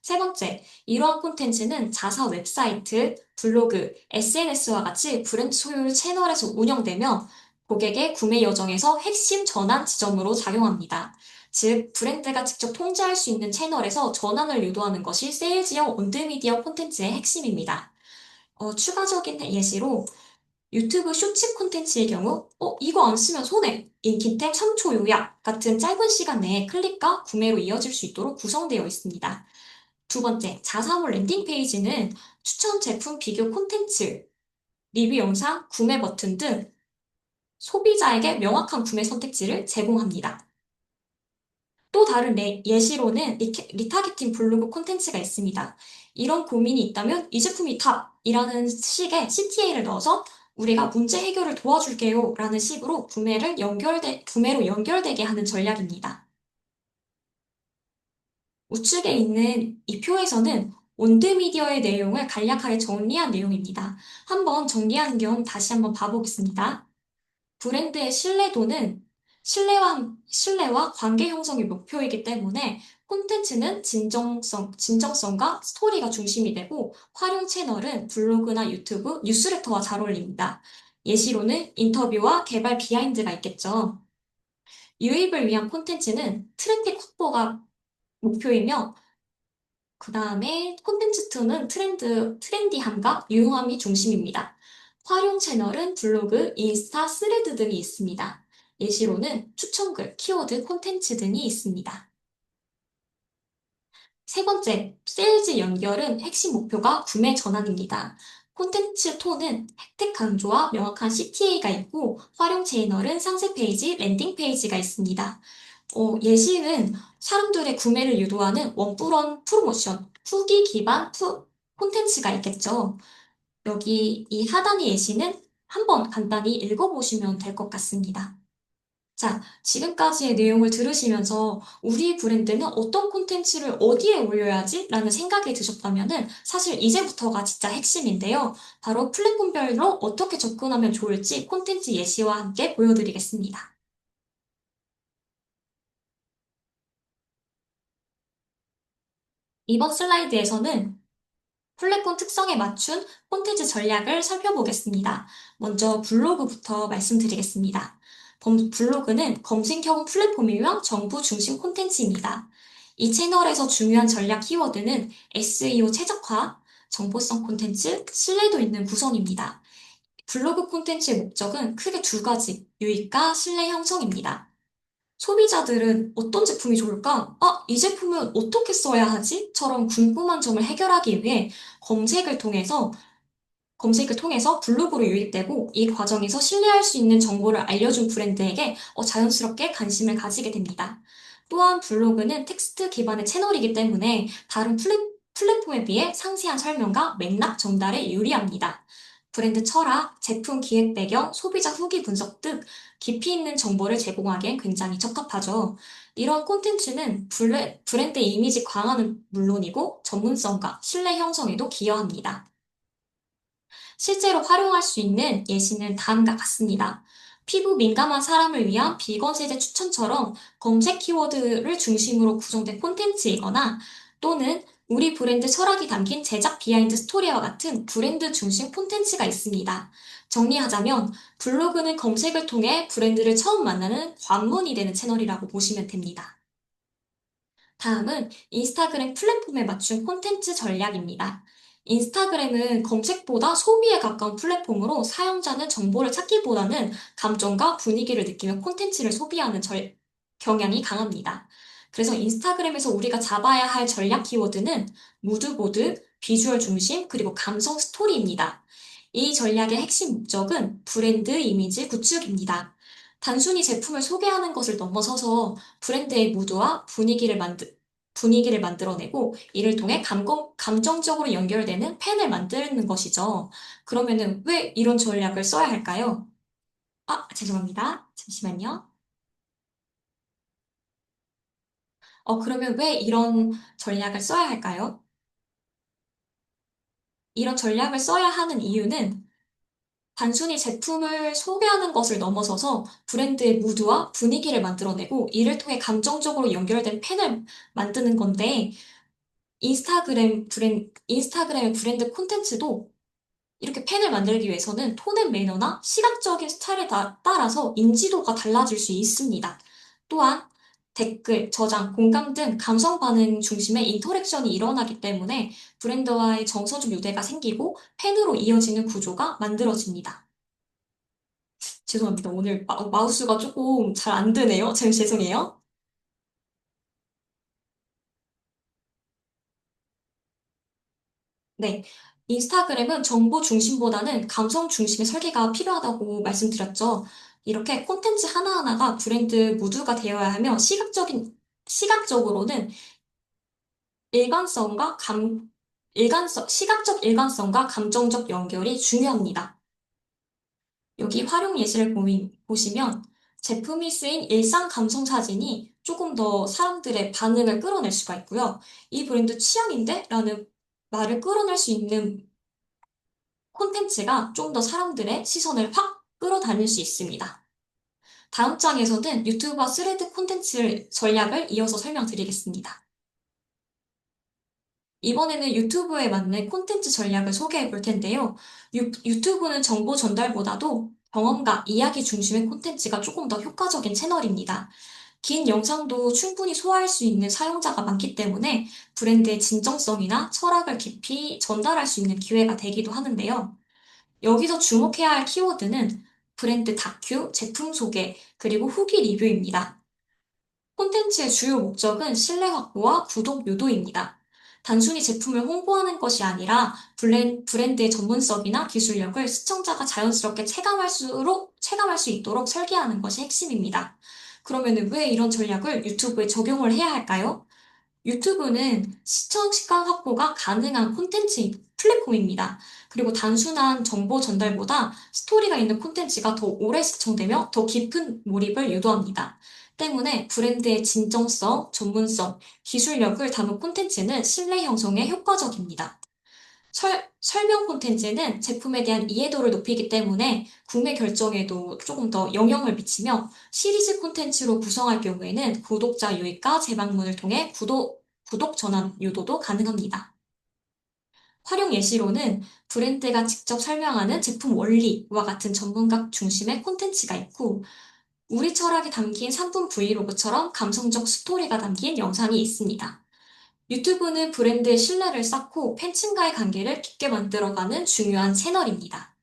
세 번째, 이러한 콘텐츠는 자사 웹사이트, 블로그, SNS와 같이 브랜드 소유 채널에서 운영되며 고객의 구매 여정에서 핵심 전환 지점으로 작용합니다. 즉, 브랜드가 직접 통제할 수 있는 채널에서 전환을 유도하는 것이 세일즈형 온드미디어 콘텐츠의 핵심입니다. 추가적인 예시로 유튜브 쇼츠 콘텐츠의 경우, 이거 안 쓰면 손해! 인기템 3초 요약 같은 짧은 시간 내에 클릭과 구매로 이어질 수 있도록 구성되어 있습니다. 두 번째, 자사몰 랜딩 페이지는 추천 제품 비교 콘텐츠, 리뷰 영상, 구매 버튼 등 소비자에게 명확한 구매 선택지를 제공합니다. 또 다른 예시로는 리타게팅 블로그 콘텐츠가 있습니다. 이런 고민이 있다면 이 제품이 탑이라는 식의 CTA를 넣어서 우리가 문제 해결을 도와줄게요 라는 식으로 구매로 연결되게 하는 전략입니다. 우측에 있는 이 표에서는 온드미디어의 내용을 간략하게 정리한 내용입니다. 한번 정리하는 겸 다시 한번 봐보겠습니다. 브랜드의 신뢰도는 신뢰와 관계 형성이 목표이기 때문에 콘텐츠는 진정성과 스토리가 중심이 되고 활용 채널은 블로그나 유튜브, 뉴스레터와 잘 어울립니다. 예시로는 인터뷰와 개발 비하인드가 있겠죠. 유입을 위한 콘텐츠는 트래픽 확보가 목표이며 그 다음에 콘텐츠 2는 트렌디함과 유용함이 중심입니다. 활용 채널은 블로그, 인스타, 스레드 등이 있습니다. 예시로는 추천글, 키워드, 콘텐츠 등이 있습니다. 세 번째, 세일즈 연결은 핵심 목표가 구매 전환입니다. 콘텐츠 톤은 혜택 강조와 명확한 CTA가 있고 활용 채널은 상세 페이지, 랜딩 페이지가 있습니다. 예시는 사람들의 구매를 유도하는 원뿔원 프로모션, 후기 기반 콘텐츠가 있겠죠. 여기 이 하단의 예시는 한번 간단히 읽어보시면 될 것 같습니다. 자, 지금까지의 내용을 들으시면서 우리 브랜드는 어떤 콘텐츠를 어디에 올려야지? 라는 생각이 드셨다면은 사실 이제부터가 진짜 핵심인데요. 바로 플랫폼별로 어떻게 접근하면 좋을지 콘텐츠 예시와 함께 보여드리겠습니다. 이번 슬라이드에서는 플랫폼 특성에 맞춘 콘텐츠 전략을 살펴보겠습니다. 먼저 블로그부터 말씀드리겠습니다. 블로그는 검색형 플랫폼이며 정보 중심 콘텐츠입니다. 이 채널에서 중요한 전략 키워드는 SEO 최적화, 정보성 콘텐츠, 신뢰도 있는 구성입니다. 블로그 콘텐츠의 목적은 크게 두 가지, 유익과 신뢰 형성입니다. 소비자들은 어떤 제품이 좋을까? 이 제품은 어떻게 써야 하지? 처럼 궁금한 점을 해결하기 위해 검색을 통해서 블로그로 유입되고 이 과정에서 신뢰할 수 있는 정보를 알려준 브랜드에게 자연스럽게 관심을 가지게 됩니다. 또한 블로그는 텍스트 기반의 채널이기 때문에 다른 플랫폼에 비해 상세한 설명과 맥락 전달에 유리합니다. 브랜드 철학, 제품 기획 배경, 소비자 후기 분석 등 깊이 있는 정보를 제공하기엔 굉장히 적합하죠. 이런 콘텐츠는 브랜드 이미지 강화는 물론이고 전문성과 신뢰 형성에도 기여합니다. 실제로 활용할 수 있는 예시는 다음과 같습니다. 피부 민감한 사람을 위한 비건 세제 추천처럼 검색 키워드를 중심으로 구성된 콘텐츠이거나 또는 우리 브랜드 철학이 담긴 제작 비하인드 스토리와 같은 브랜드 중심 콘텐츠가 있습니다. 정리하자면 블로그는 검색을 통해 브랜드를 처음 만나는 관문이 되는 채널이라고 보시면 됩니다. 다음은 인스타그램 플랫폼에 맞춘 콘텐츠 전략입니다. 인스타그램은 검색보다 소비에 가까운 플랫폼으로 사용자는 정보를 찾기보다는 감정과 분위기를 느끼며 콘텐츠를 소비하는 경향이 강합니다. 그래서 인스타그램에서 우리가 잡아야 할 전략 키워드는 무드보드, 비주얼 중심, 그리고 감성 스토리입니다. 이 전략의 핵심 목적은 브랜드 이미지 구축입니다. 단순히 제품을 소개하는 것을 넘어서서 브랜드의 무드와 분위기를 분위기를 만들어내고 이를 통해 감정적으로 연결되는 팬을 만드는 것이죠. 그러면은 왜 이런 전략을 써야 할까요? 아, 죄송합니다. 잠시만요. 그러면 왜 이런 전략을 써야 할까요? 이런 전략을 써야 하는 이유는 단순히 제품을 소개하는 것을 넘어서서 브랜드의 무드와 분위기를 만들어내고 이를 통해 감정적으로 연결된 팬을 만드는 건데 인스타그램의 브랜드 콘텐츠도 이렇게 팬을 만들기 위해서는 톤앤 매너나 시각적인 스타일에 따라서 인지도가 달라질 수 있습니다. 또한 댓글, 저장, 공감 등 감성 반응 중심의 인터랙션이 일어나기 때문에 브랜드와의 정서적 유대가 생기고 팬으로 이어지는 구조가 만들어집니다. 죄송합니다. 오늘 마우스가 조금 잘 안 드네요. 죄송해요. 네. 인스타그램은 정보 중심보다는 감성 중심의 설계가 필요하다고 말씀드렸죠. 이렇게 콘텐츠 하나하나가 브랜드 무드가 되어야 하며 시각적으로는 일관성과 시각적 일관성과 감정적 연결이 중요합니다. 여기 활용 예시를 보시면 제품이 쓰인 일상 감성 사진이 조금 더 사람들의 반응을 끌어낼 수가 있고요. 이 브랜드 취향인데? 라는 말을 끌어낼 수 있는 콘텐츠가 좀 더 사람들의 시선을 확 끌어다닐 수 있습니다. 다음 장에서는 유튜브와 스레드 콘텐츠 전략을 이어서 설명드리겠습니다. 이번에는 유튜브에 맞는 콘텐츠 전략을 소개해 볼 텐데요. 유튜브는 정보 전달보다도 경험과 이야기 중심의 콘텐츠가 조금 더 효과적인 채널입니다. 긴 영상도 충분히 소화할 수 있는 사용자가 많기 때문에 브랜드의 진정성이나 철학을 깊이 전달할 수 있는 기회가 되기도 하는데요. 여기서 주목해야 할 키워드는 브랜드 다큐, 제품 소개, 그리고 후기 리뷰입니다. 콘텐츠의 주요 목적은 신뢰 확보와 구독 유도입니다. 단순히 제품을 홍보하는 것이 아니라 브랜드의 전문성이나 기술력을 시청자가 자연스럽게 체감할 수 있도록 설계하는 것이 핵심입니다. 그러면 왜 이런 전략을 유튜브에 적용을 해야 할까요? 유튜브는 시청 시간 확보가 가능한 콘텐츠 플랫폼입니다. 그리고 단순한 정보 전달보다 스토리가 있는 콘텐츠가 더 오래 시청되며 더 깊은 몰입을 유도합니다. 때문에 브랜드의 진정성, 전문성, 기술력을 담은 콘텐츠는 신뢰 형성에 효과적입니다. 설명 콘텐츠는 제품에 대한 이해도를 높이기 때문에 구매 결정에도 조금 더 영향을 미치며 시리즈 콘텐츠로 구성할 경우에는 구독자 유입과 재방문을 통해 구독 전환 유도도 가능합니다. 활용 예시로는 브랜드가 직접 설명하는 제품 원리와 같은 전문가 중심의 콘텐츠가 있고 우리 철학이 담긴 상품 브이로그처럼 감성적 스토리가 담긴 영상이 있습니다. 유튜브는 브랜드의 신뢰를 쌓고 팬층과의 관계를 깊게 만들어가는 중요한 채널입니다.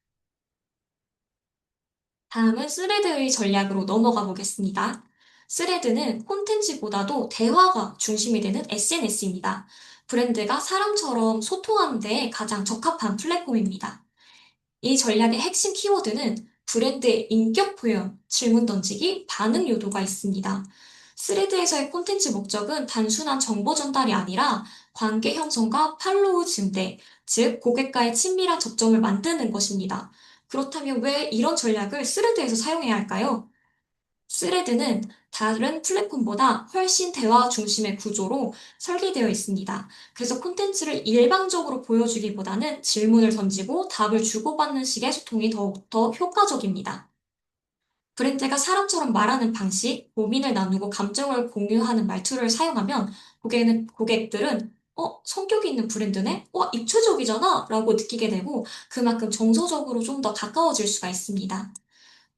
다음은 스레드의 전략으로 넘어가 보겠습니다. 스레드는 콘텐츠보다도 대화가 중심이 되는 SNS입니다. 브랜드가 사람처럼 소통하는 데 가장 적합한 플랫폼입니다. 이 전략의 핵심 키워드는 브랜드의 인격 표현, 질문 던지기, 반응 요도가 있습니다. 스레드에서의 콘텐츠 목적은 단순한 정보 전달이 아니라 관계 형성과 팔로우 증대, 즉 고객과의 친밀한 접점을 만드는 것입니다. 그렇다면 왜 이런 전략을 스레드에서 사용해야 할까요? 스레드는 다른 플랫폼보다 훨씬 대화 중심의 구조로 설계되어 있습니다. 그래서 콘텐츠를 일방적으로 보여주기보다는 질문을 던지고 답을 주고받는 식의 소통이 더욱더 효과적입니다. 브랜드가 사람처럼 말하는 방식, 고민을 나누고 감정을 공유하는 말투를 사용하면 고객들은 성격이 있는 브랜드네? 입체적이잖아? 라고 느끼게 되고 그만큼 정서적으로 좀 더 가까워질 수가 있습니다.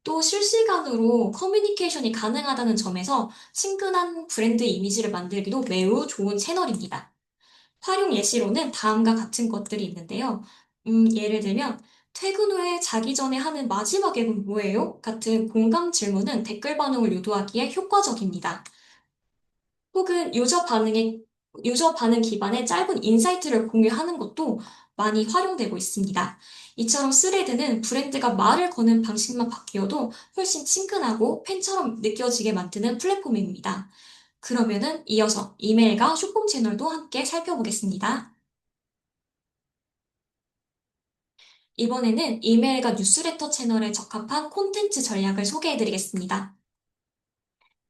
또 실시간으로 커뮤니케이션이 가능하다는 점에서 친근한 브랜드 이미지를 만들기도 매우 좋은 채널입니다. 활용 예시로는 다음과 같은 것들이 있는데요. 예를 들면, 퇴근 후에 자기 전에 하는 마지막 앱은 뭐예요? 같은 공감 질문은 댓글 반응을 유도하기에 효과적입니다. 혹은 유저 반응 기반의 짧은 인사이트를 공유하는 것도 많이 활용되고 있습니다. 이처럼 스레드는 브랜드가 말을 거는 방식만 바뀌어도 훨씬 친근하고 팬처럼 느껴지게 만드는 플랫폼입니다. 그러면은 이어서 이메일과 쇼핑 채널도 함께 살펴보겠습니다. 이번에는 이메일과 뉴스레터 채널에 적합한 콘텐츠 전략을 소개해드리겠습니다.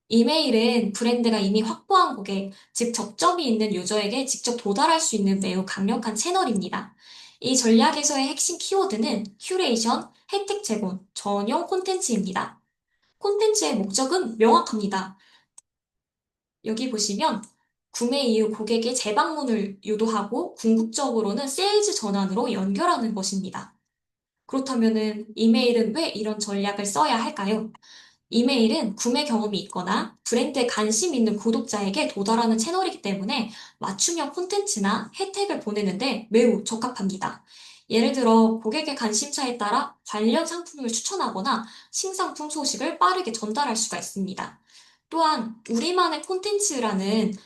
이메일은 브랜드가 이미 확보한 고객, 즉 접점이 있는 유저에게 직접 도달할 수 있는 매우 강력한 채널입니다. 이 전략에서의 핵심 키워드는 큐레이션, 혜택 제공, 전용 콘텐츠입니다. 콘텐츠의 목적은 명확합니다. 여기 보시면 구매 이후 고객의 재방문을 유도하고 궁극적으로는 세일즈 전환으로 연결하는 것입니다. 그렇다면 이메일은 왜 이런 전략을 써야 할까요? 이메일은 구매 경험이 있거나 브랜드에 관심 있는 구독자에게 도달하는 채널이기 때문에 맞춤형 콘텐츠나 혜택을 보내는데 매우 적합합니다. 예를 들어 고객의 관심사에 따라 관련 상품을 추천하거나 신상품 소식을 빠르게 전달할 수가 있습니다. 또한 우리만의 콘텐츠라는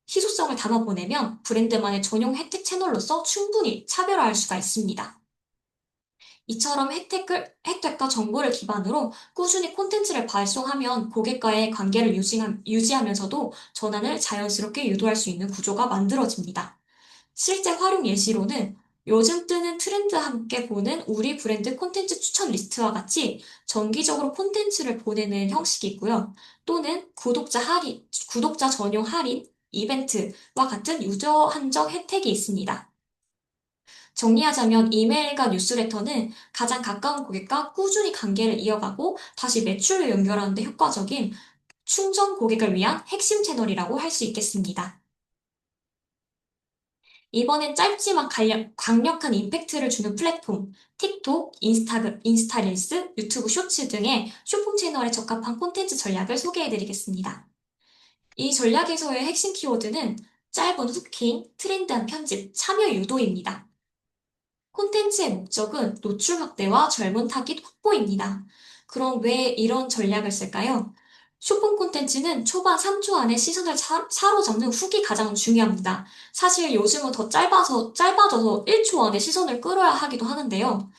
희소성을 담아보내면 브랜드만의 전용 혜택 채널로서 충분히 차별화할 수가 있습니다. 이처럼 혜택과 정보를 기반으로 꾸준히 콘텐츠를 발송하면 고객과의 관계를 유지하면서도 전환을 자연스럽게 유도할 수 있는 구조가 만들어집니다. 실제 활용 예시로는 요즘 뜨는 트렌드와 함께 보는 우리 브랜드 콘텐츠 추천 리스트와 같이 정기적으로 콘텐츠를 보내는 형식이 있고요. 또는 구독자 전용 할인, 이벤트와 같은 유저 한정 혜택이 있습니다. 정리하자면 이메일과 뉴스레터는 가장 가까운 고객과 꾸준히 관계를 이어가고 다시 매출로 연결하는 데 효과적인 충전 고객을 위한 핵심 채널이라고 할 수 있겠습니다. 이번엔 짧지만 강력한 임팩트를 주는 플랫폼, 틱톡, 인스타릴스, 유튜브 쇼츠 등의 쇼핑 채널에 적합한 콘텐츠 전략을 소개해드리겠습니다. 이 전략에서의 핵심 키워드는 짧은 후킹, 트렌드한 편집, 참여 유도입니다. 콘텐츠의 목적은 노출 확대와 젊은 타깃 확보입니다. 그럼 왜 이런 전략을 쓸까요? 쇼핑 콘텐츠는 초반 3초 안에 시선을 사로잡는 훅이 가장 중요합니다. 사실 요즘은 더 짧아져서 1초 안에 시선을 끌어야 하기도 하는데요.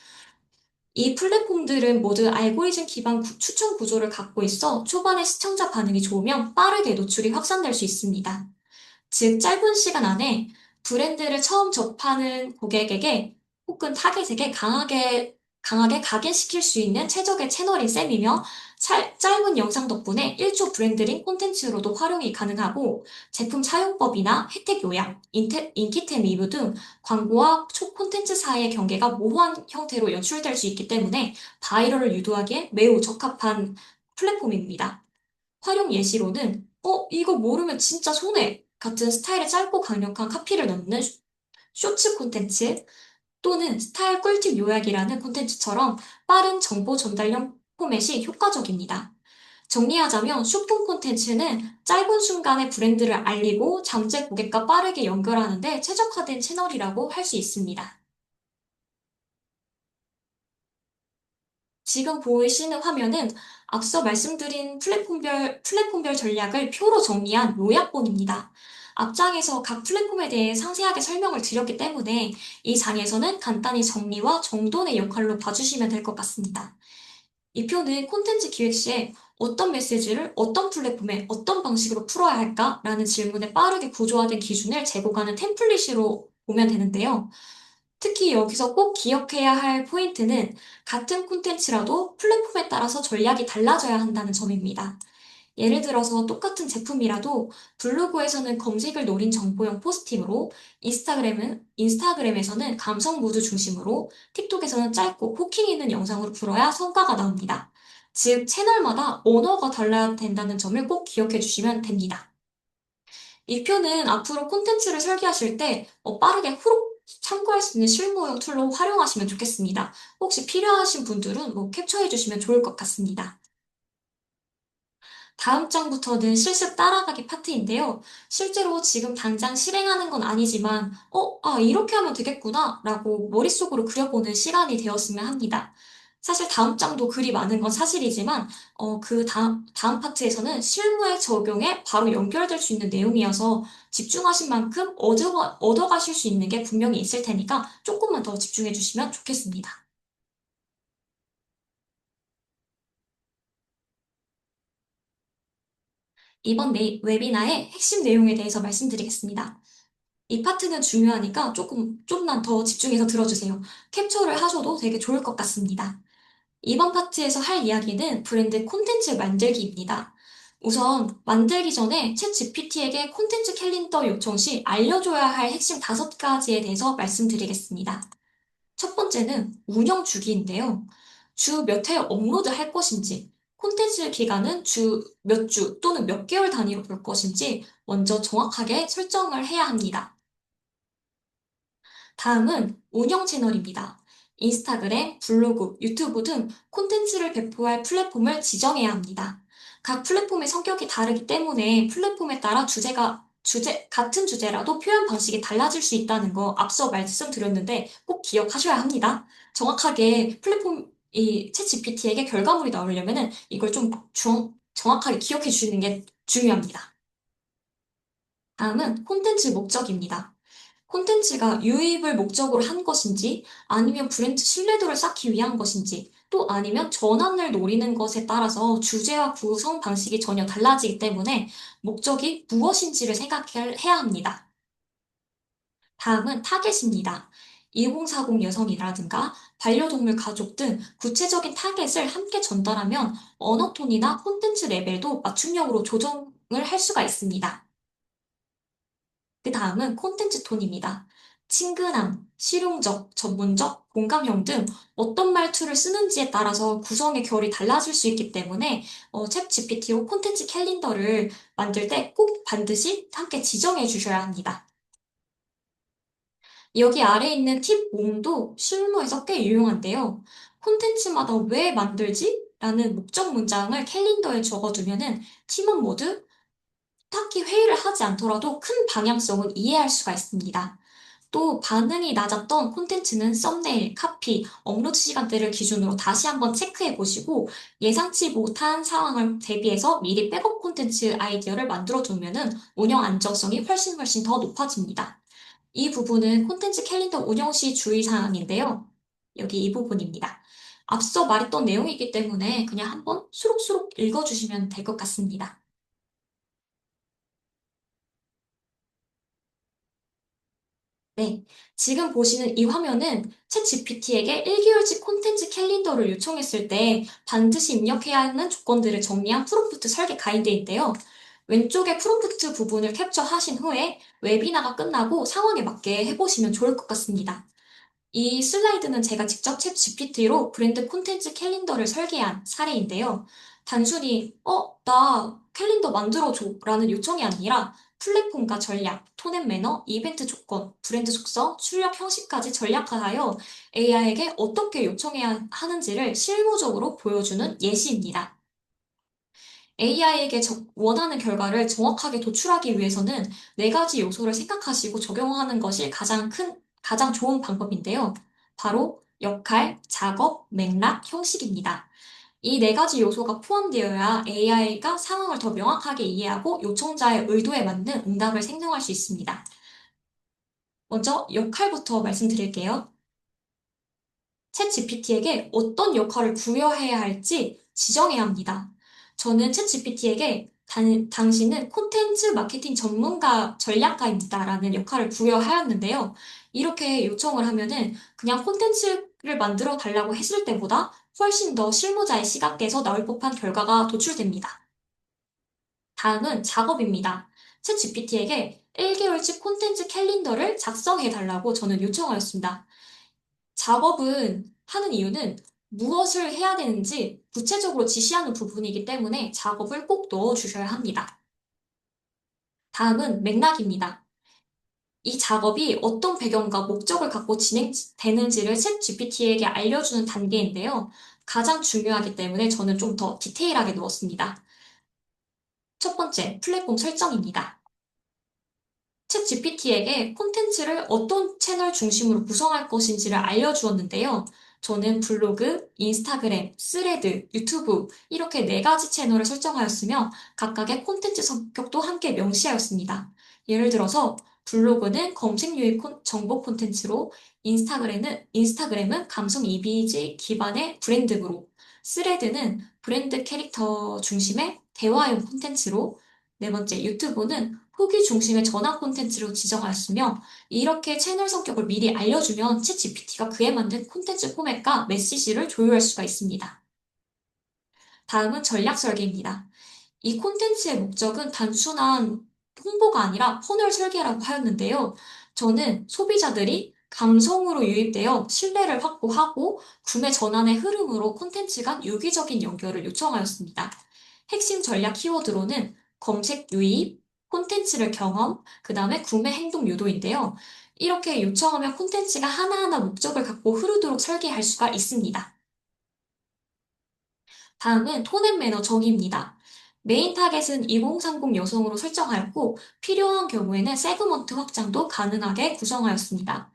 이 플랫폼들은 모두 알고리즘 기반 추천 구조를 갖고 있어 초반에 시청자 반응이 좋으면 빠르게 노출이 확산될 수 있습니다. 즉, 짧은 시간 안에 브랜드를 처음 접하는 고객에게 혹은 타겟에게 강하게 각인시킬 수 있는 최적의 채널인 셈이며 짧은 영상 덕분에 1초 브랜드링 콘텐츠로도 활용이 가능하고 제품 사용법이나 혜택 요약, 인기템 리뷰 등 광고와 초 콘텐츠 사이의 경계가 모호한 형태로 연출될 수 있기 때문에 바이럴을 유도하기에 매우 적합한 플랫폼입니다. 활용 예시로는 이거 모르면 진짜 손해! 같은 스타일의 짧고 강력한 카피를 넣는 쇼츠 콘텐츠 또는 스타일 꿀팁 요약이라는 콘텐츠처럼 빠른 정보 전달형 포맷이 효과적입니다. 정리하자면 쇼핑 콘텐츠는 짧은 순간에 브랜드를 알리고 잠재 고객과 빠르게 연결하는 데 최적화된 채널이라고 할 수 있습니다. 지금 보이시는 화면은 앞서 말씀드린 플랫폼별 전략을 표로 정리한 요약본입니다. 앞장에서 각 플랫폼에 대해 상세하게 설명을 드렸기 때문에 이 장에서는 간단히 정리와 정돈의 역할로 봐주시면 될 것 같습니다. 이 표는 콘텐츠 기획 시에 어떤 메시지를 어떤 플랫폼에 어떤 방식으로 풀어야 할까라는 질문에 빠르게 구조화된 기준을 제공하는 템플릿으로 보면 되는데요. 특히 여기서 꼭 기억해야 할 포인트는 같은 콘텐츠라도 플랫폼에 따라서 전략이 달라져야 한다는 점입니다. 예를 들어서 똑같은 제품이라도 블로그에서는 검색을 노린 정보용 포스팅으로, 인스타그램에서는 감성 무드 중심으로, 틱톡에서는 짧고 호킹 있는 영상으로 풀어야 성과가 나옵니다. 즉, 채널마다 언어가 달라야 된다는 점을 꼭 기억해 주시면 됩니다. 이 표는 앞으로 콘텐츠를 설계하실 때 빠르게 후룩 참고할 수 있는 실무용 툴로 활용하시면 좋겠습니다. 혹시 필요하신 분들은 캡처해 주시면 좋을 것 같습니다. 다음 장부터는 실습 따라가기 파트인데요. 실제로 지금 당장 실행하는 건 아니지만, 이렇게 하면 되겠구나, 라고 머릿속으로 그려보는 시간이 되었으면 합니다. 사실 다음 장도 글이 많은 건 사실이지만, 그 다음 파트에서는 실무에 적용해 바로 연결될 수 있는 내용이어서 집중하신 만큼 얻어가실 수 있는 게 분명히 있을 테니까 조금만 더 집중해 주시면 좋겠습니다. 이번 웨비나의 핵심 내용에 대해서 말씀드리겠습니다. 이 파트는 중요하니까 좀만 더 집중해서 들어주세요. 캡처를 하셔도 되게 좋을 것 같습니다. 이번 파트에서 할 이야기는 브랜드 콘텐츠 만들기입니다. 우선 만들기 전에 챗 GPT에게 콘텐츠 캘린더 요청 시 알려줘야 할 핵심 5가지에 대해서 말씀드리겠습니다. 첫 번째는 운영 주기인데요. 주 몇 회 업로드 할 것인지, 콘텐츠 기간은 몇 주 또는 몇 개월 단위로 볼 것인지 먼저 정확하게 설정을 해야 합니다. 다음은 운영 채널입니다. 인스타그램, 블로그, 유튜브 등 콘텐츠를 배포할 플랫폼을 지정해야 합니다. 각 플랫폼의 성격이 다르기 때문에 플랫폼에 따라 같은 주제라도 표현 방식이 달라질 수 있다는 거 앞서 말씀드렸는데 꼭 기억하셔야 합니다. 정확하게 이 챗GPT에게 결과물이 나오려면은 이걸 좀 정확하게 기억해 주시는 게 중요합니다. 다음은 콘텐츠 목적입니다. 콘텐츠가 유입을 목적으로 한 것인지, 아니면 브랜드 신뢰도를 쌓기 위한 것인지, 또 아니면 전환을 노리는 것에 따라서 주제와 구성 방식이 전혀 달라지기 때문에 목적이 무엇인지를 생각해야 합니다. 다음은 타겟입니다. 2040 여성이라든가 반려동물 가족 등 구체적인 타겟을 함께 전달하면 언어톤이나 콘텐츠 레벨도 맞춤형으로 조정을 할 수가 있습니다. 그 다음은 콘텐츠 톤입니다. 친근함, 실용적, 전문적, 공감형 등 어떤 말투를 쓰는지에 따라서 구성의 결이 달라질 수 있기 때문에 챗 GPT로 콘텐츠 캘린더를 만들 때 꼭 반드시 함께 지정해 주셔야 합니다. 여기 아래에 있는 팁 5도 실무에서 꽤 유용한데요. 콘텐츠마다 왜 만들지? 라는 목적 문장을 캘린더에 적어두면은 팀원 모두 딱히 회의를 하지 않더라도 큰 방향성은 이해할 수가 있습니다. 또 반응이 낮았던 콘텐츠는 썸네일, 카피, 업로드 시간대를 기준으로 다시 한번 체크해 보시고 예상치 못한 상황을 대비해서 미리 백업 콘텐츠 아이디어를 만들어 두면은 운영 안정성이 훨씬 더 높아집니다. 이 부분은 콘텐츠 캘린더 운영 시 주의사항인데요. 여기 이 부분입니다. 앞서 말했던 내용이기 때문에 그냥 한번 수록수록 읽어주시면 될 것 같습니다. 네, 지금 보시는 이 화면은 챗 GPT에게 1개월치 콘텐츠 캘린더를 요청했을 때 반드시 입력해야 하는 조건들을 정리한 프롬프트 설계 가이드인데요. 왼쪽에 프롬프트 부분을 캡처하신 후에 웨비나가 끝나고 상황에 맞게 해보시면 좋을 것 같습니다. 이 슬라이드는 제가 직접 챗 GPT로 브랜드 콘텐츠 캘린더를 설계한 사례인데요. 단순히, 나 캘린더 만들어줘 라는 요청이 아니라 플랫폼과 전략, 톤앤 매너, 이벤트 조건, 브랜드 속성, 출력 형식까지 전략화하여 AI에게 어떻게 요청해야 하는지를 실무적으로 보여주는 예시입니다. AI에게 원하는 결과를 정확하게 도출하기 위해서는 4가지 요소를 생각하시고 적용하는 것이 가장 좋은 방법인데요. 바로 역할, 작업, 맥락, 형식입니다. 이 4가지 요소가 포함되어야 AI가 상황을 더 명확하게 이해하고 요청자의 의도에 맞는 응답을 생성할 수 있습니다. 먼저 역할부터 말씀드릴게요. 챗 GPT에게 어떤 역할을 부여해야 할지 지정해야 합니다. 저는 챗 GPT에게 당신은 콘텐츠 마케팅 전문가 전략가입니다. 라는 역할을 부여하였는데요. 이렇게 요청을 하면은 그냥 콘텐츠를 만들어 달라고 했을 때보다 훨씬 더 실무자의 시각에서 나올 법한 결과가 도출됩니다. 다음은 작업입니다. 챗 GPT에게 1개월치 콘텐츠 캘린더를 작성해 달라고 저는 요청하였습니다. 작업은 하는 이유는 무엇을 해야 되는지 구체적으로 지시하는 부분이기 때문에 작업을 꼭 넣어주셔야 합니다. 다음은 맥락입니다. 이 작업이 어떤 배경과 목적을 갖고 진행되는지를 챗 GPT에게 알려주는 단계인데요. 가장 중요하기 때문에 저는 좀 더 디테일하게 넣었습니다. 첫 번째, 플랫폼 설정입니다. 챗 GPT에게 콘텐츠를 어떤 채널 중심으로 구성할 것인지를 알려주었는데요. 저는 블로그, 인스타그램, 스레드, 유튜브 이렇게 4가지 채널을 설정하였으며 각각의 콘텐츠 성격도 함께 명시하였습니다. 예를 들어서 블로그는 검색 유입 정보 콘텐츠로 인스타그램은 감성 이미지 기반의 브랜드로 스레드는 브랜드 캐릭터 중심의 대화형 콘텐츠로 네 번째, 유튜브는 후기 중심의 전환 콘텐츠로 지정하였으며 이렇게 채널 성격을 미리 알려주면 챗GPT가 그에 맞는 콘텐츠 포맷과 메시지를 조율할 수가 있습니다. 다음은 전략 설계입니다. 이 콘텐츠의 목적은 단순한 홍보가 아니라 퍼널 설계라고 하였는데요. 저는 소비자들이 감성으로 유입되어 신뢰를 확보하고 구매 전환의 흐름으로 콘텐츠 간 유기적인 연결을 요청하였습니다. 핵심 전략 키워드로는 검색 유입, 콘텐츠를 경험, 그 다음에 구매 행동 유도인데요. 이렇게 요청하면 콘텐츠가 하나하나 목적을 갖고 흐르도록 설계할 수가 있습니다. 다음은 톤앤 매너 정의입니다. 메인 타겟은 2030 여성으로 설정하였고 필요한 경우에는 세그먼트 확장도 가능하게 구성하였습니다.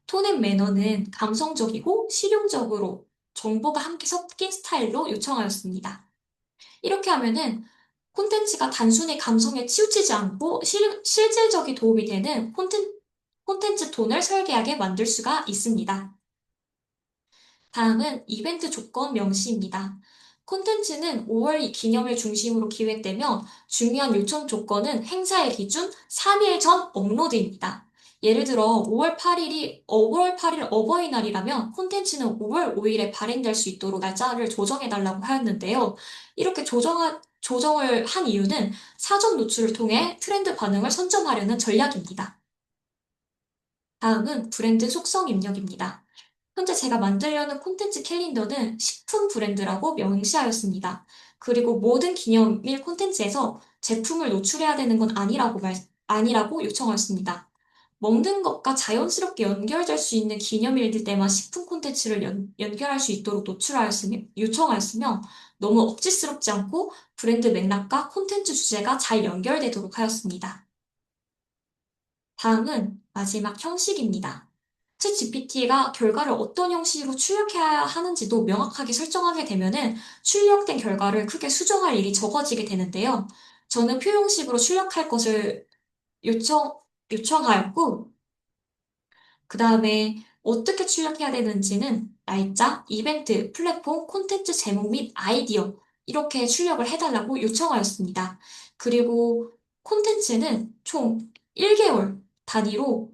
톤앤 매너는 감성적이고 실용적으로 정보가 함께 섞인 스타일로 요청하였습니다. 이렇게 하면은 콘텐츠가 단순히 감성에 치우치지 않고 실질적인 도움이 되는 콘텐츠 톤을 설계하게 만들 수가 있습니다. 다음은 이벤트 조건 명시입니다. 콘텐츠는 5월 기념일 중심으로 기획되며 중요한 요청 조건은 행사의 기준 3일 전 업로드입니다. 예를 들어 5월 8일 어버이날이라면 콘텐츠는 5월 5일에 발행될 수 있도록 날짜를 조정해달라고 하였는데요. 이렇게 조정을 한 이유는 사전 노출을 통해 트렌드 반응을 선점하려는 전략입니다. 다음은 브랜드 속성 입력입니다. 현재 제가 만들려는 콘텐츠 캘린더는 식품 브랜드라고 명시하였습니다. 그리고 모든 기념일 콘텐츠에서 제품을 노출해야 되는 건 아니라고 요청하였습니다. 먹는 것과 자연스럽게 연결될 수 있는 기념일들 때만 식품 콘텐츠를 연결할 수 있도록 요청하였으며 너무 억지스럽지 않고 브랜드 맥락과 콘텐츠 주제가 잘 연결되도록 하였습니다. 다음은 마지막 형식입니다. 챗GPT가 결과를 어떤 형식으로 출력해야 하는지도 명확하게 설정하게 되면은 출력된 결과를 크게 수정할 일이 적어지게 되는데요. 저는 표 형식으로 출력할 것을 요청하였고, 그 다음에 어떻게 출력해야 되는지는 날짜, 이벤트, 플랫폼, 콘텐츠 제목 및 아이디어 이렇게 출력을 해달라고 요청하였습니다. 그리고 콘텐츠는 총 1개월 단위로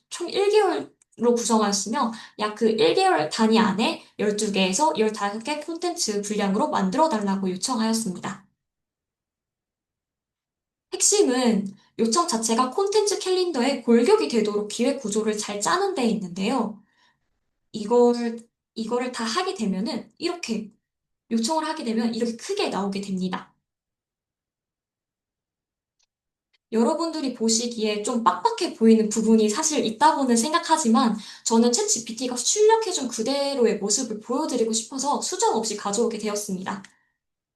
총 1개월로 구성하였으며 약 그 1개월 단위 안에 12개에서 15개 콘텐츠 분량으로 만들어 달라고 요청하였습니다. 핵심은 요청 자체가 콘텐츠 캘린더의 골격이 되도록 기획 구조를 잘 짜는 데 있는데요. 이거를 다 하게 되면은 요청을 하게 되면 이렇게 크게 나오게 됩니다. 여러분들이 보시기에 좀 빡빡해 보이는 부분이 사실 있다고는 생각하지만 저는 챗GPT가 출력해준 그대로의 모습을 보여드리고 싶어서 수정 없이 가져오게 되었습니다.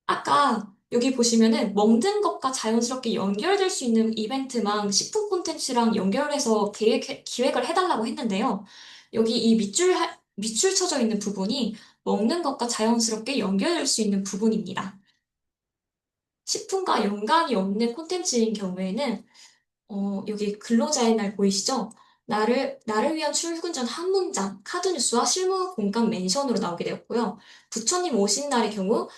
아까 여기 보시면은 먹는 것과 자연스럽게 연결될 수 있는 이벤트만 식품 콘텐츠랑 연결해서 기획을 해달라고 했는데요. 여기 이 밑줄 쳐져 있는 부분이 먹는 것과 자연스럽게 연결될 수 있는 부분입니다. 식품과 연관이 없는 콘텐츠인 경우에는 여기 근로자의 날 보이시죠? 나를 위한 출근 전 한 문장, 카드뉴스와 실무 공감 멘션으로 나오게 되었고요. 부처님 오신 날의 경우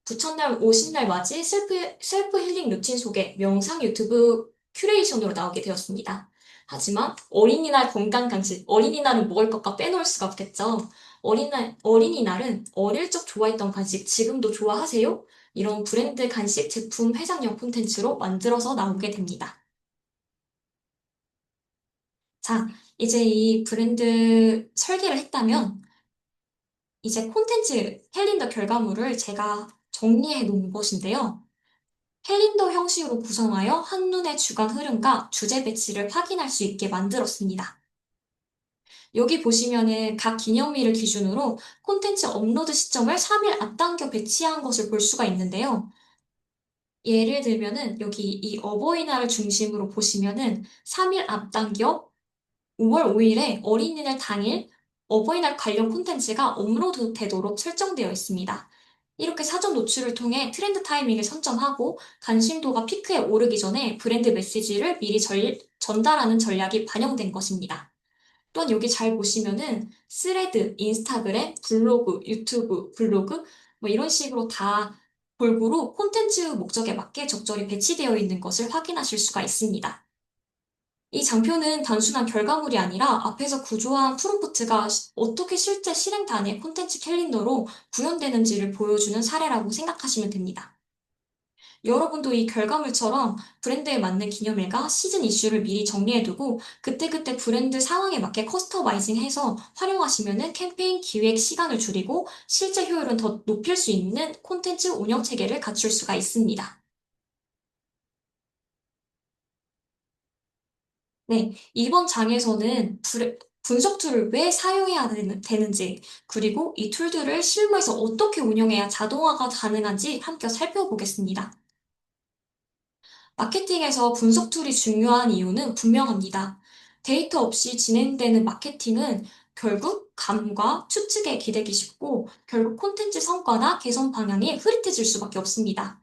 부처날 오신 날 맞이 셀프 힐링 루틴 소개, 명상 유튜브 큐레이션으로 나오게 되었습니다. 하지만 어린이날 건강 간식, 어린이날은 먹을 것과 빼놓을 수가 없겠죠. 어린이날은 어릴 적 좋아했던 간식, 지금도 좋아하세요? 이런 브랜드 간식 제품 해상형 콘텐츠로 만들어서 나오게 됩니다. 자, 이제 이 브랜드 설계를 했다면 이제 콘텐츠 캘린더 결과물을 제가 정리해 놓은 것인데요. 캘린더 형식으로 구성하여 한눈에 주간 흐름과 주제 배치를 확인할 수 있게 만들었습니다. 여기 보시면은 각 기념일을 기준으로 콘텐츠 업로드 시점을 3일 앞당겨 배치한 것을 볼 수가 있는데요. 예를 들면은 여기 이 어버이날을 중심으로 보시면은 3일 앞당겨 5월 5일에 어린이날 당일 어버이날 관련 콘텐츠가 업로드 되도록 설정되어 있습니다. 이렇게 사전 노출을 통해 트렌드 타이밍을 선점하고 관심도가 피크에 오르기 전에 브랜드 메시지를 미리 전달하는 전략이 반영된 것입니다. 또한 여기 잘 보시면은 스레드, 인스타그램, 블로그, 유튜브, 블로그 뭐 이런 식으로 다 골고루 콘텐츠 목적에 맞게 적절히 배치되어 있는 것을 확인하실 수가 있습니다. 이 장표는 단순한 결과물이 아니라 앞에서 구조한 프롬프트가 어떻게 실제 실행 단위의 콘텐츠 캘린더로 구현되는지를 보여주는 사례라고 생각하시면 됩니다. 여러분도 이 결과물처럼 브랜드에 맞는 기념일과 시즌 이슈를 미리 정리해두고 그때그때 브랜드 상황에 맞게 커스터마이징해서 활용하시면 캠페인 기획 시간을 줄이고 실제 효율은 더 높일 수 있는 콘텐츠 운영 체계를 갖출 수가 있습니다. 네, 이번 장에서는 분석 툴을 왜 사용해야 되는지, 그리고 이 툴들을 실무에서 어떻게 운영해야 자동화가 가능한지 함께 살펴보겠습니다. 마케팅에서 분석 툴이 중요한 이유는 분명합니다. 데이터 없이 진행되는 마케팅은 결국 감과 추측에 기대기 쉽고 결국 콘텐츠 성과나 개선 방향이 흐릿해질 수밖에 없습니다.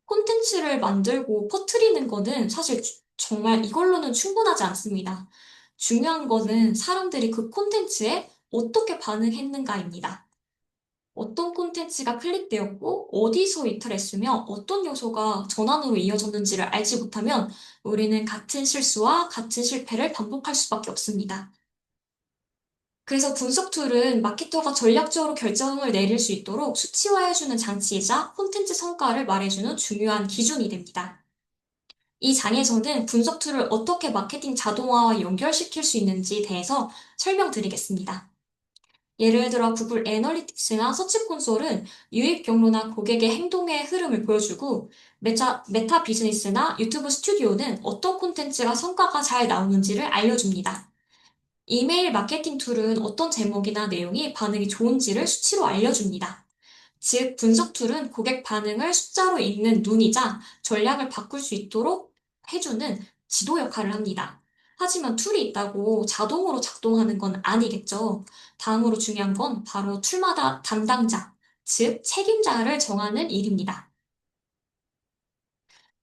콘텐츠를 만들고 퍼뜨리는 거는 사실 정말 이걸로는 충분하지 않습니다. 중요한 거는 사람들이 그 콘텐츠에 어떻게 반응했는가입니다. 어떤 콘텐츠가 클릭되었고 어디서 이탈했으며 어떤 요소가 전환으로 이어졌는지를 알지 못하면 우리는 같은 실수와 같은 실패를 반복할 수밖에 없습니다. 그래서 분석 툴은 마케터가 전략적으로 결정을 내릴 수 있도록 수치화해주는 장치이자 콘텐츠 성과를 말해주는 중요한 기준이 됩니다. 이 장에서는 분석 툴을 어떻게 마케팅 자동화와 연결시킬 수 있는지에 대해서 설명드리겠습니다. 예를 들어 구글 애널리틱스나 서치 콘솔은 유입 경로나 고객의 행동의 흐름을 보여주고 메타 비즈니스나 유튜브 스튜디오는 어떤 콘텐츠가 성과가 잘 나오는지를 알려줍니다. 이메일 마케팅 툴은 어떤 제목이나 내용이 반응이 좋은지를 수치로 알려줍니다. 즉, 분석 툴은 고객 반응을 숫자로 읽는 눈이자 전략을 바꿀 수 있도록 해주는 지도 역할을 합니다. 하지만 툴이 있다고 자동으로 작동하는 건 아니겠죠. 다음으로 중요한 건 바로 툴마다 담당자, 즉 책임자를 정하는 일입니다.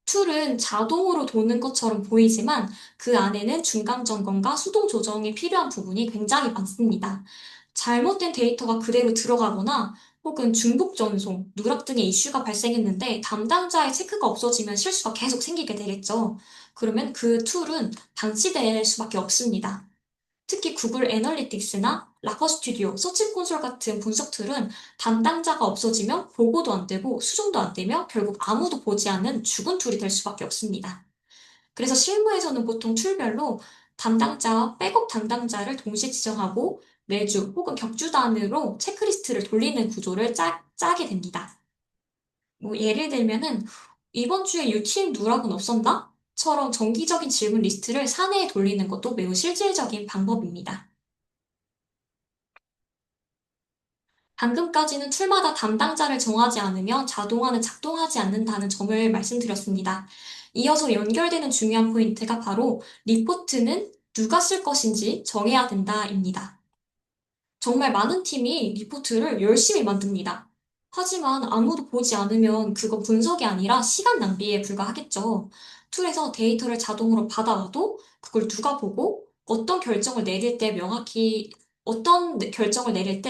툴은 자동으로 도는 것처럼 보이지만 그 안에는 중간 점검과 수동 조정이 필요한 부분이 굉장히 많습니다. 잘못된 데이터가 그대로 들어가거나 혹은 중복 전송, 누락 등의 이슈가 발생했는데 담당자의 체크가 없어지면 실수가 계속 생기게 되겠죠. 그러면 그 툴은 방치될 수밖에 없습니다. 특히 구글 애널리틱스나 라커 스튜디오, 서치 콘솔 같은 분석 툴은 담당자가 없어지면 보고도 안 되고 수정도 안 되며 결국 아무도 보지 않는 죽은 툴이 될 수밖에 없습니다. 그래서 실무에서는 보통 툴별로 담당자와 백업 담당자를 동시에 지정하고 매주 혹은 격주 단위로 체크리스트를 돌리는 구조를 짜게 됩니다. 뭐 예를 들면은 이번 주에 유팀 누락은 없었나? 처럼 정기적인 질문 리스트를 사내에 돌리는 것도 매우 실질적인 방법입니다. 방금까지는 툴마다 담당자를 정하지 않으면 자동화는 작동하지 않는다는 점을 말씀드렸습니다. 이어서 연결되는 중요한 포인트가 바로 리포트는 누가 쓸 것인지 정해야 된다입니다. 정말 많은 팀이 리포트를 열심히 만듭니다. 하지만 아무도 보지 않으면 그건 분석이 아니라 시간 낭비에 불과하겠죠. 툴에서 데이터를 자동으로 받아와도 그걸 누가 보고 어떤 결정을 내릴 때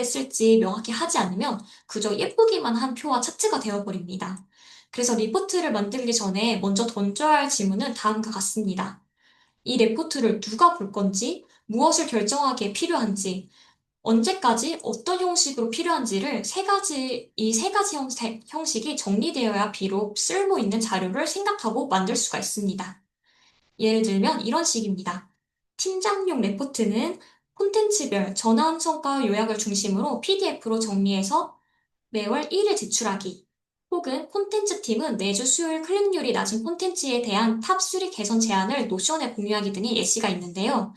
쓸지 명확히 하지 않으면 그저 예쁘기만 한 표와 차트가 되어버립니다. 그래서 리포트를 만들기 전에 먼저 던져야 할 질문은 다음과 같습니다. 이 리포트를 누가 볼 건지, 무엇을 결정하기에 필요한지, 언제까지 어떤 형식으로 필요한지를 이 세 가지 형식이 정리되어야 비록 쓸모 있는 자료를 생각하고 만들 수가 있습니다. 예를 들면 이런 식입니다. 팀장용 레포트는 콘텐츠별 전환 성과 요약을 중심으로 PDF로 정리해서 매월 1일 제출하기. 혹은 콘텐츠 팀은 매주 수요일 클릭률이 낮은 콘텐츠에 대한 탑3 개선 제안을 노션에 공유하기 등의 예시가 있는데요.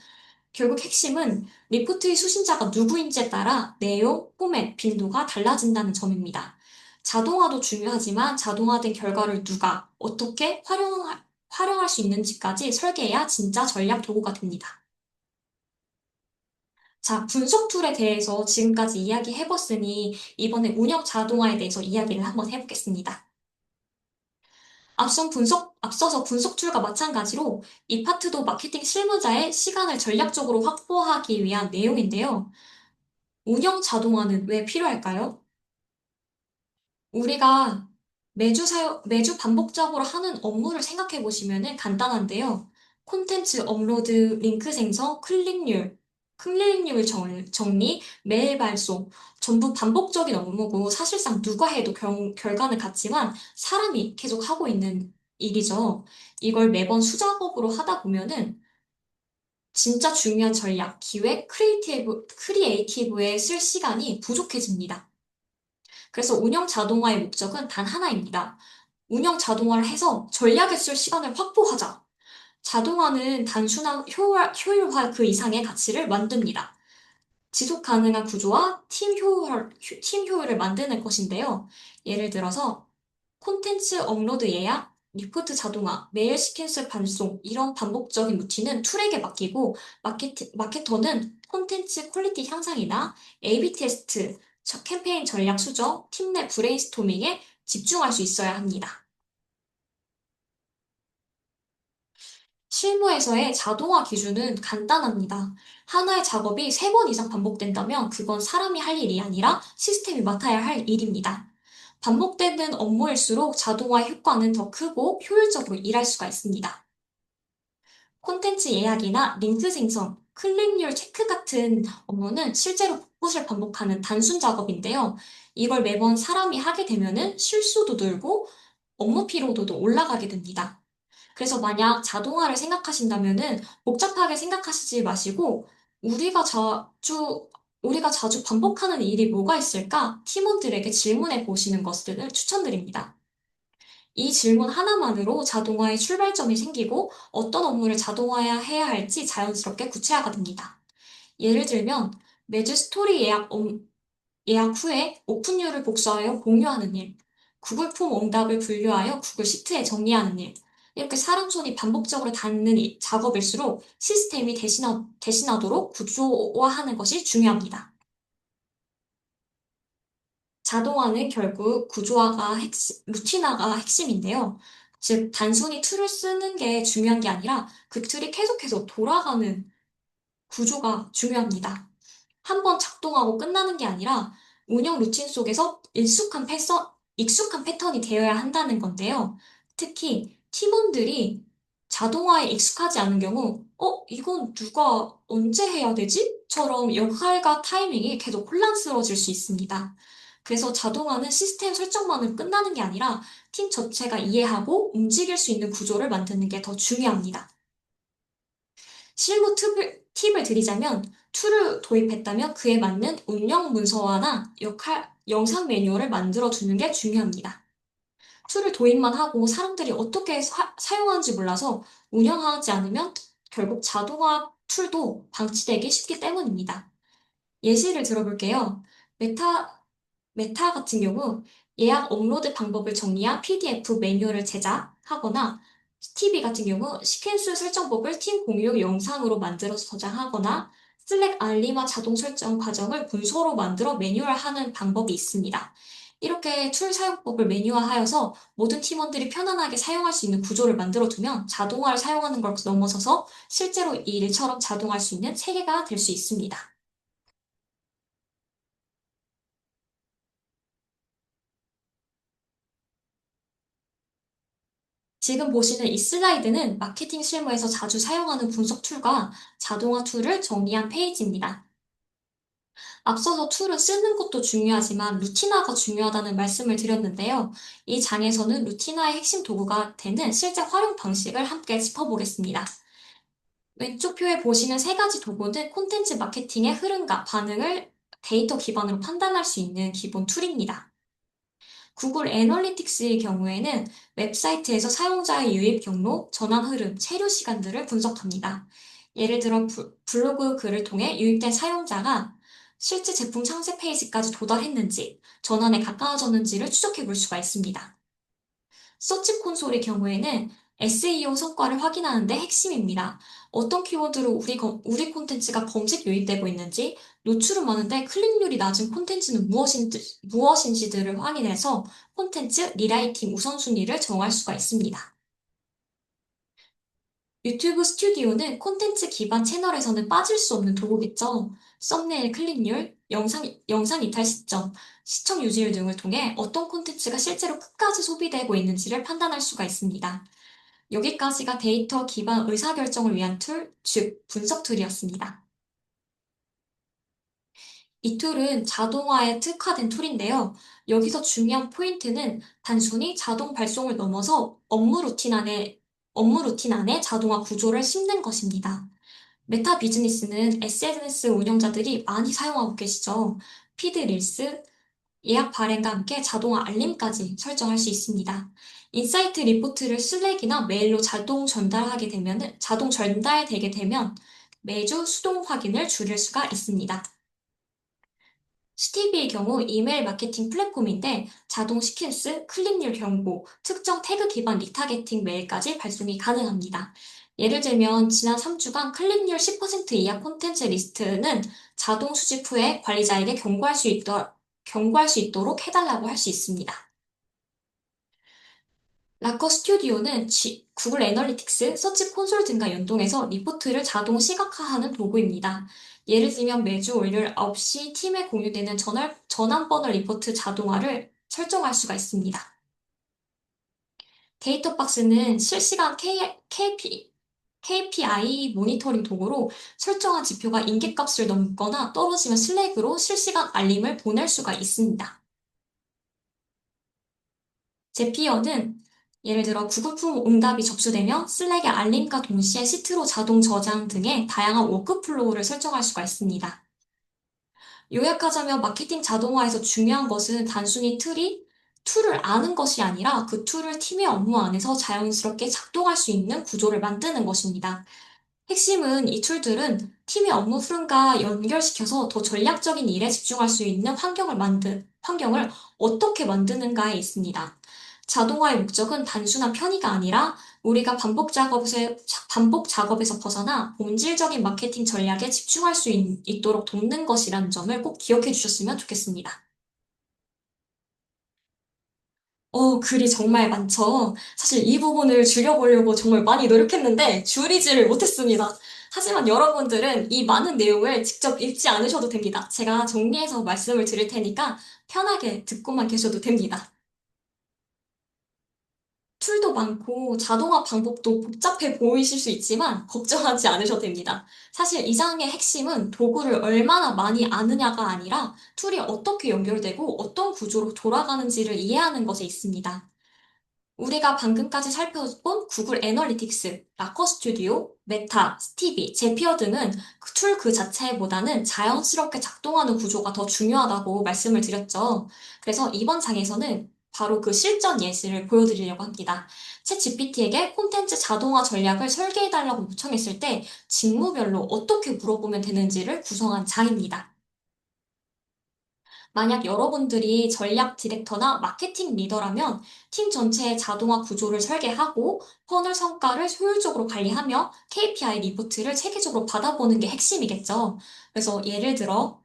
결국 핵심은 리포트의 수신자가 누구인지에 따라 내용, 포맷, 빈도가 달라진다는 점입니다. 자동화도 중요하지만 자동화된 결과를 누가 어떻게 활용할 수 있는지까지 설계해야 진짜 전략 도구가 됩니다. 자, 분석 툴에 대해서 지금까지 이야기해봤으니 이번에 운영 자동화에 대해서 이야기를 한번 해보겠습니다. 앞서서 분석 툴과 마찬가지로 이 파트도 마케팅 실무자의 시간을 전략적으로 확보하기 위한 내용인데요. 운영 자동화는 왜 필요할까요? 우리가 매주 반복적으로 하는 업무를 생각해 보시면은 간단한데요. 콘텐츠 업로드, 링크 생성, 클릭률 정리, 메일 발송, 전부 반복적인 업무고 사실상 누가 해도 결과는 같지만 사람이 계속 하고 있는 일이죠. 이걸 매번 수작업으로 하다 보면은 진짜 중요한 전략, 기획, 크리에이티브에 쓸 시간이 부족해집니다. 그래서 운영 자동화의 목적은 단 하나입니다. 운영 자동화를 해서 전략에 쓸 시간을 확보하자. 자동화는 단순한 효율화 그 이상의 가치를 만듭니다. 지속 가능한 구조와 팀 효율을 만드는 것인데요. 예를 들어서 콘텐츠 업로드 예약, 리포트 자동화, 메일 시퀀스 발송 이런 반복적인 루틴은 툴에게 맡기고 마케터는 콘텐츠 퀄리티 향상이나 A/B 테스트, 캠페인 전략 수정, 팀 내 브레인스토밍에 집중할 수 있어야 합니다. 실무에서의 자동화 기준은 간단합니다. 하나의 작업이 3번 이상 반복된다면 그건 사람이 할 일이 아니라 시스템이 맡아야 할 일입니다. 반복되는 업무일수록 자동화 효과는 더 크고 효율적으로 일할 수가 있습니다. 콘텐츠 예약이나 링크 생성, 클릭률 체크 같은 업무는 실제로 복붙을 반복하는 단순 작업인데요. 이걸 매번 사람이 하게 되면은 실수도 늘고 업무 피로도도 올라가게 됩니다. 그래서 만약 자동화를 생각하신다면은 복잡하게 생각하시지 마시고 우리가 자주 우리가 자주 반복하는 일이 뭐가 있을까? 팀원들에게 질문해 보시는 것들을 추천드립니다. 이 질문 하나만으로 자동화의 출발점이 생기고 어떤 업무를 자동화해야 할지 자연스럽게 구체화가 됩니다. 예를 들면 매주 스토리 예약 후에 오픈율을 복사하여 공유하는 일, 구글 폼 응답을 분류하여 구글 시트에 정리하는 일, 이렇게 사람 손이 반복적으로 닿는 작업일수록 시스템이 대신하도록 구조화하는 것이 중요합니다. 자동화는 결국 루틴화가 핵심인데요. 즉, 단순히 툴을 쓰는 게 중요한 게 아니라 그 툴이 계속해서 돌아가는 구조가 중요합니다. 한번 작동하고 끝나는 게 아니라 운영 루틴 속에서 익숙한 패턴이 되어야 한다는 건데요. 특히 팀원들이 자동화에 익숙하지 않은 경우, 이건 누가 언제 해야 되지? 처럼 역할과 타이밍이 계속 혼란스러워질 수 있습니다. 그래서 자동화는 시스템 설정만으로 끝나는 게 아니라 팀 전체가 이해하고 움직일 수 있는 구조를 만드는 게 더 중요합니다. 실무 팁을 드리자면 툴을 도입했다면 그에 맞는 운영 문서화나 영상 매뉴얼을 만들어 두는 게 중요합니다. 툴을 도입만 하고 사람들이 어떻게 사용하는지 몰라서 운영하지 않으면 결국 자동화 툴도 방치되기 쉽기 때문입니다. 예시를 들어볼게요. 메타 같은 경우 예약 업로드 방법을 정리한 PDF 매뉴얼을 제작하거나 TV 같은 경우 시퀀스 설정법을 팀 공유 영상으로 만들어서 저장하거나 슬랙 알림화 자동 설정 과정을 문서로 만들어 매뉴얼화하는 방법이 있습니다. 이렇게 툴 사용법을 매뉴화하여서 모든 팀원들이 편안하게 사용할 수 있는 구조를 만들어두면 자동화를 사용하는 걸 넘어서서 실제로 이 일처럼 자동화할 수 있는 체계가 될 수 있습니다. 지금 보시는 이 슬라이드는 마케팅 실무에서 자주 사용하는 분석 툴과 자동화 툴을 정리한 페이지입니다. 앞서서 툴을 쓰는 것도 중요하지만 루틴화가 중요하다는 말씀을 드렸는데요. 이 장에서는 루틴화의 핵심 도구가 되는 실제 활용 방식을 함께 짚어보겠습니다. 왼쪽 표에 보시는 3가지 도구는 콘텐츠 마케팅의 흐름과 반응을 데이터 기반으로 판단할 수 있는 기본 툴입니다. 구글 애널리틱스의 경우에는 웹사이트에서 사용자의 유입 경로, 전환 흐름, 체류 시간들을 분석합니다. 예를 들어 블로그 글을 통해 유입된 사용자가 실제 제품 상세 페이지까지 도달했는지, 전환에 가까워졌는지를 추적해 볼 수가 있습니다. 서치 콘솔의 경우에는 SEO 성과를 확인하는 데 핵심입니다. 어떤 키워드로 우리 콘텐츠가 검색 유입되고 있는지, 노출은 많은데 클릭률이 낮은 콘텐츠는 무엇인지들을 확인해서 콘텐츠 리라이팅 우선순위를 정할 수가 있습니다. 유튜브 스튜디오는 콘텐츠 기반 채널에서는 빠질 수 없는 도구겠죠. 썸네일 클릭률, 영상 이탈 시점, 시청 유지율 등을 통해 어떤 콘텐츠가 실제로 끝까지 소비되고 있는지를 판단할 수가 있습니다. 여기까지가 데이터 기반 의사결정을 위한 툴, 즉 분석 툴이었습니다. 이 툴은 자동화에 특화된 툴인데요. 여기서 중요한 포인트는 단순히 자동 발송을 넘어서 업무 루틴 안에 자동화 구조를 심는 것입니다. 메타 비즈니스는 SNS 운영자들이 많이 사용하고 계시죠. 피드 릴스, 예약 발행과 함께 자동화 알림까지 설정할 수 있습니다. 인사이트 리포트를 슬랙이나 메일로 자동 전달되게 되면 매주 수동 확인을 줄일 수가 있습니다. 스티비의 경우 이메일 마케팅 플랫폼인데 자동 시퀀스, 클릭률 경고, 특정 태그 기반 리타게팅 메일까지 발송이 가능합니다. 예를 들면 지난 3주간 클릭률 10% 이하 콘텐츠 리스트는 자동 수집 후에 관리자에게 경고할 수 있도록 해달라고 할 수 있습니다. 라커 스튜디오는 구글 애널리틱스, 서치 콘솔 등과 연동해서 리포트를 자동 시각화하는 도구입니다. 예를 들면 매주 월요일 9시 팀에 공유되는 전환 번호 리포트 자동화를 설정할 수가 있습니다. 데이터 박스는 실시간 KPI 모니터링 도구로 설정한 지표가 임계값을 넘거나 떨어지면 슬랙으로 실시간 알림을 보낼 수가 있습니다. 제피어는 예를 들어 구글 폼 응답이 접수되면 슬랙의 알림과 동시에 시트로 자동 저장 등의 다양한 워크플로우를 설정할 수가 있습니다. 요약하자면 마케팅 자동화에서 중요한 것은 단순히 툴을 아는 것이 아니라 그 툴을 팀의 업무 안에서 자연스럽게 작동할 수 있는 구조를 만드는 것입니다. 핵심은 이 툴들은 팀의 업무 흐름과 연결시켜서 더 전략적인 일에 집중할 수 있는 환경을 어떻게 만드는가에 있습니다. 자동화의 목적은 단순한 편의가 아니라 우리가 반복 작업에서 벗어나 본질적인 마케팅 전략에 집중할 수 있도록 돕는 것이라는 점을 꼭 기억해 주셨으면 좋겠습니다. 글이 정말 많죠. 사실 이 부분을 줄여보려고 정말 많이 노력했는데 줄이지를 못했습니다. 하지만 여러분들은 이 많은 내용을 직접 읽지 않으셔도 됩니다. 제가 정리해서 말씀을 드릴 테니까 편하게 듣고만 계셔도 됩니다. 툴도 많고 자동화 방법도 복잡해 보이실 수 있지만 걱정하지 않으셔도 됩니다. 사실 이 장의 핵심은 도구를 얼마나 많이 아느냐가 아니라 툴이 어떻게 연결되고 어떤 구조로 돌아가는지를 이해하는 것에 있습니다. 우리가 방금까지 살펴본 구글 애널리틱스, 라커 스튜디오, 메타, 스티비, 제피어 등은 그 툴 그 자체보다는 자연스럽게 작동하는 구조가 더 중요하다고 말씀을 드렸죠. 그래서 이번 장에서는 바로 그 실전 예시를 보여드리려고 합니다. 챗 GPT에게 콘텐츠 자동화 전략을 설계해달라고 요청했을 때 직무별로 어떻게 물어보면 되는지를 구성한 장입니다. 만약 여러분들이 전략 디렉터나 마케팅 리더라면 팀 전체의 자동화 구조를 설계하고 퍼널 성과를 효율적으로 관리하며 KPI 리포트를 체계적으로 받아보는 게 핵심이겠죠. 그래서 예를 들어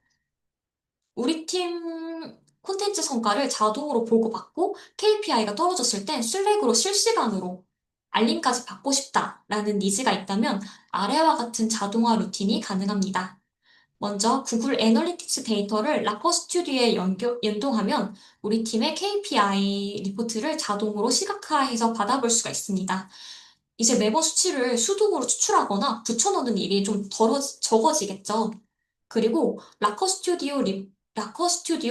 우리 팀 콘텐츠 성과를 자동으로 보고받고 KPI가 떨어졌을 땐 슬랙으로 실시간으로 알림까지 받고 싶다라는 니즈가 있다면 아래와 같은 자동화 루틴이 가능합니다. 먼저 구글 애널리틱스 데이터를 라커 스튜디오에 연동하면 우리 팀의 KPI 리포트를 자동으로 시각화해서 받아볼 수가 있습니다. 이제 매번 수치를 수동으로 추출하거나 붙여넣는 일이 좀 적어지겠죠. 그리고 라커 스튜디오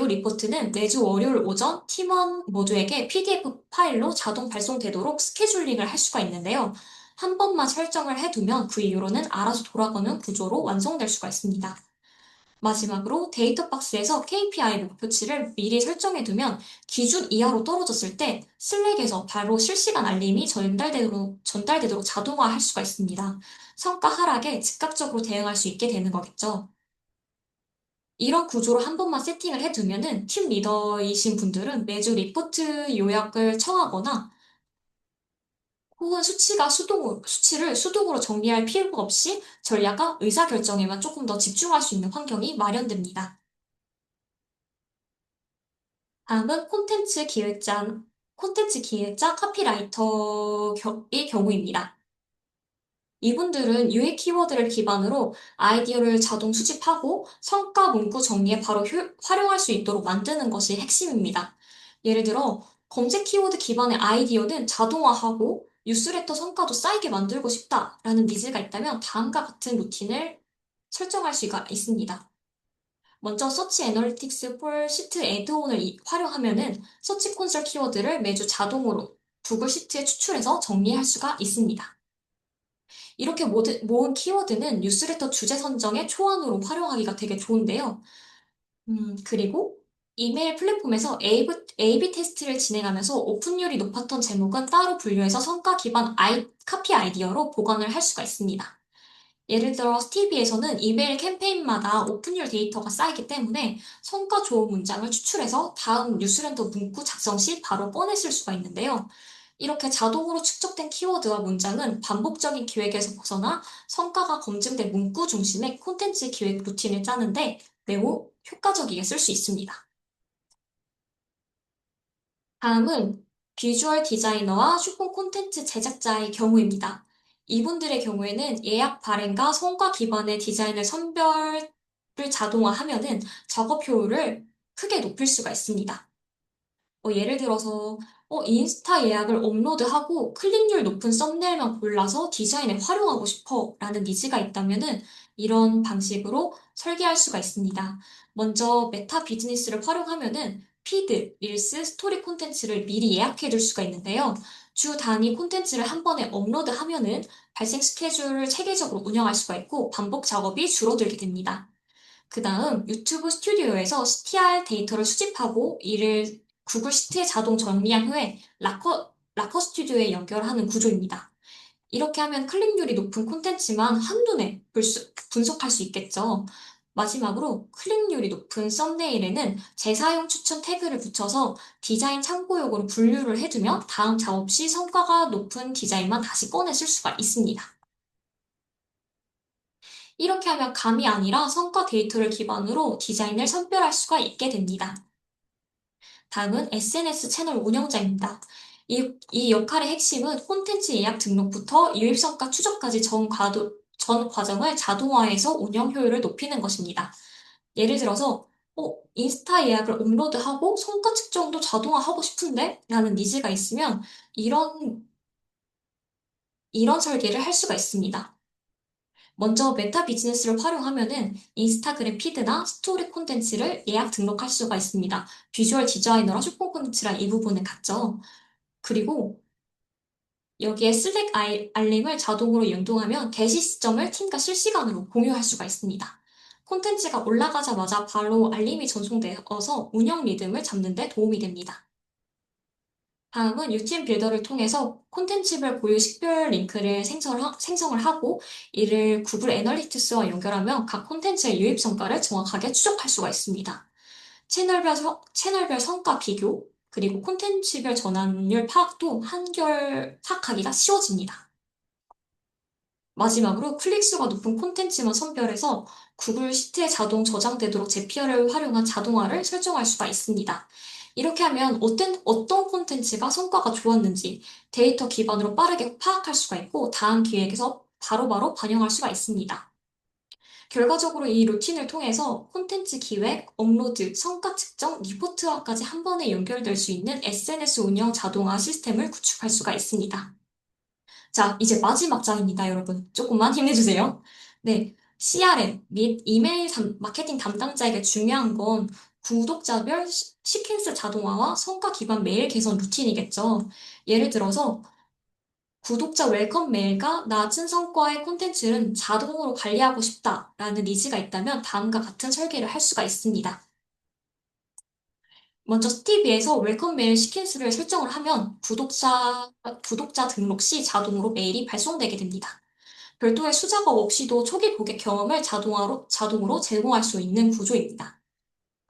리포트는 매주 월요일 오전 팀원 모두에게 PDF 파일로 자동 발송되도록 스케줄링을 할 수가 있는데요. 한 번만 설정을 해두면 그 이후로는 알아서 돌아가는 구조로 완성될 수가 있습니다. 마지막으로 데이터 박스에서 KPI 목표치를 미리 설정해두면 기준 이하로 떨어졌을 때 슬랙에서 바로 실시간 알림이 전달되도록 자동화할 수가 있습니다. 성과 하락에 즉각적으로 대응할 수 있게 되는 거겠죠. 이런 구조로 한 번만 세팅을 해두면은 팀 리더이신 분들은 매주 리포트 요약을 청하거나 혹은 수치를 수동으로 정리할 필요가 없이 전략과 의사결정에만 조금 더 집중할 수 있는 환경이 마련됩니다. 다음은 콘텐츠 기획자 카피라이터의 경우입니다. 이분들은 유해 키워드를 기반으로 아이디어를 자동 수집하고 성과 문구 정리에 바로 활용할 수 있도록 만드는 것이 핵심입니다. 예를 들어, 검색 키워드 기반의 아이디어는 자동화하고 뉴스레터 성과도 쌓이게 만들고 싶다라는 니즈가 있다면 다음과 같은 루틴을 설정할 수가 있습니다. 먼저 서치 애널리틱스 폴 시트 애드온을 활용하면은 서치 콘솔 키워드를 매주 자동으로 구글 시트에 추출해서 정리할 수가 있습니다. 이렇게 모은 키워드는 뉴스레터 주제 선정의 초안으로 활용하기가 되게 좋은데요. 그리고 이메일 플랫폼에서 A/B 테스트를 진행하면서 오픈율이 높았던 제목은 따로 분류해서 성과 기반 카피 아이디어로 보관을 할 수가 있습니다. 예를 들어 스티비에서는 이메일 캠페인마다 오픈율 데이터가 쌓이기 때문에 성과 좋은 문장을 추출해서 다음 뉴스레터 문구 작성 시 바로 꺼냈을 수가 있는데요. 이렇게 자동으로 축적된 키워드와 문장은 반복적인 기획에서 벗어나 성과가 검증된 문구 중심의 콘텐츠 기획 루틴을 짜는데 매우 효과적이게 쓸 수 있습니다. 다음은 비주얼 디자이너와 슈퍼 콘텐츠 제작자의 경우입니다. 이분들의 경우에는 예약 발행과 성과 기반의 디자인을 선별을 자동화하면은 작업 효율을 크게 높일 수가 있습니다. 예를 들어서 인스타 예약을 업로드하고 클릭률 높은 썸네일만 골라서 디자인에 활용하고 싶어 라는 니즈가 있다면은 이런 방식으로 설계할 수가 있습니다. 먼저 메타 비즈니스를 활용하면은 피드, 릴스, 스토리 콘텐츠를 미리 예약해 둘 수가 있는데요. 주 단위 콘텐츠를 한 번에 업로드하면은 발생 스케줄을 체계적으로 운영할 수가 있고 반복 작업이 줄어들게 됩니다. 그 다음 유튜브 스튜디오에서 CTR 데이터를 수집하고 이를 구글 시트에 자동 정리한 후에 라커 스튜디오에 연결하는 구조입니다. 이렇게 하면 클릭률이 높은 콘텐츠만 한눈에 분석할 수 있겠죠. 마지막으로 클릭률이 높은 썸네일에는 재사용 추천 태그를 붙여서 디자인 참고용으로 분류를 해두면 다음 작업 시 성과가 높은 디자인만 다시 꺼내 쓸 수가 있습니다. 이렇게 하면 감이 아니라 성과 데이터를 기반으로 디자인을 선별할 수가 있게 됩니다. 다음은 SNS 채널 운영자입니다. 이 역할의 핵심은 콘텐츠 예약 등록부터 유입성과 추적까지 전 과정을 자동화해서 운영 효율을 높이는 것입니다. 예를 들어서 인스타 예약을 업로드하고 성과 측정도 자동화하고 싶은데? 라는 니즈가 있으면 이런 설계를 할 수가 있습니다. 먼저 메타 비즈니스를 활용하면은 인스타그램 피드나 스토리 콘텐츠를 예약 등록할 수가 있습니다. 비주얼 디자이너랑 쇼핑 콘텐츠랑 이 부분은 같죠. 그리고 여기에 슬랙 알림을 자동으로 연동하면 게시 시점을 팀과 실시간으로 공유할 수가 있습니다. 콘텐츠가 올라가자마자 바로 알림이 전송되어서 운영 리듬을 잡는 데 도움이 됩니다. 다음은 유팀 빌더를 통해서 콘텐츠별 고유 식별 링크를 생성을 하고 이를 구글 애널리틱스와 연결하면 각 콘텐츠의 유입 성과를 정확하게 추적할 수가 있습니다. 채널별 성과 비교, 그리고 콘텐츠별 전환율 파악도 한결 파악하기가 쉬워집니다. 마지막으로 클릭수가 높은 콘텐츠만 선별해서 구글 시트에 자동 저장되도록 제피어를 활용한 자동화를 설정할 수가 있습니다. 이렇게 하면 어떤 콘텐츠가 성과가 좋았는지 데이터 기반으로 빠르게 파악할 수가 있고 다음 기획에서 바로바로 반영할 수가 있습니다. 결과적으로 이 루틴을 통해서 콘텐츠 기획, 업로드, 성과 측정, 리포트화까지 한 번에 연결될 수 있는 SNS 운영 자동화 시스템을 구축할 수가 있습니다. 자, 이제 마지막 장입니다, 여러분. 조금만 힘내주세요. 네, CRM 및 이메일 마케팅 담당자에게 중요한 건 구독자별 시퀀스 자동화와 성과 기반 메일 개선 루틴이겠죠. 예를 들어서 구독자 웰컴 메일과 낮은 성과의 콘텐츠는 자동으로 관리하고 싶다라는 니즈가 있다면 다음과 같은 설계를 할 수가 있습니다. 먼저 스티비에서 웰컴 메일 시퀀스를 설정을 하면 구독자 등록 시 자동으로 메일이 발송되게 됩니다. 별도의 수작업 없이도 초기 고객 경험을 자동으로 제공할 수 있는 구조입니다.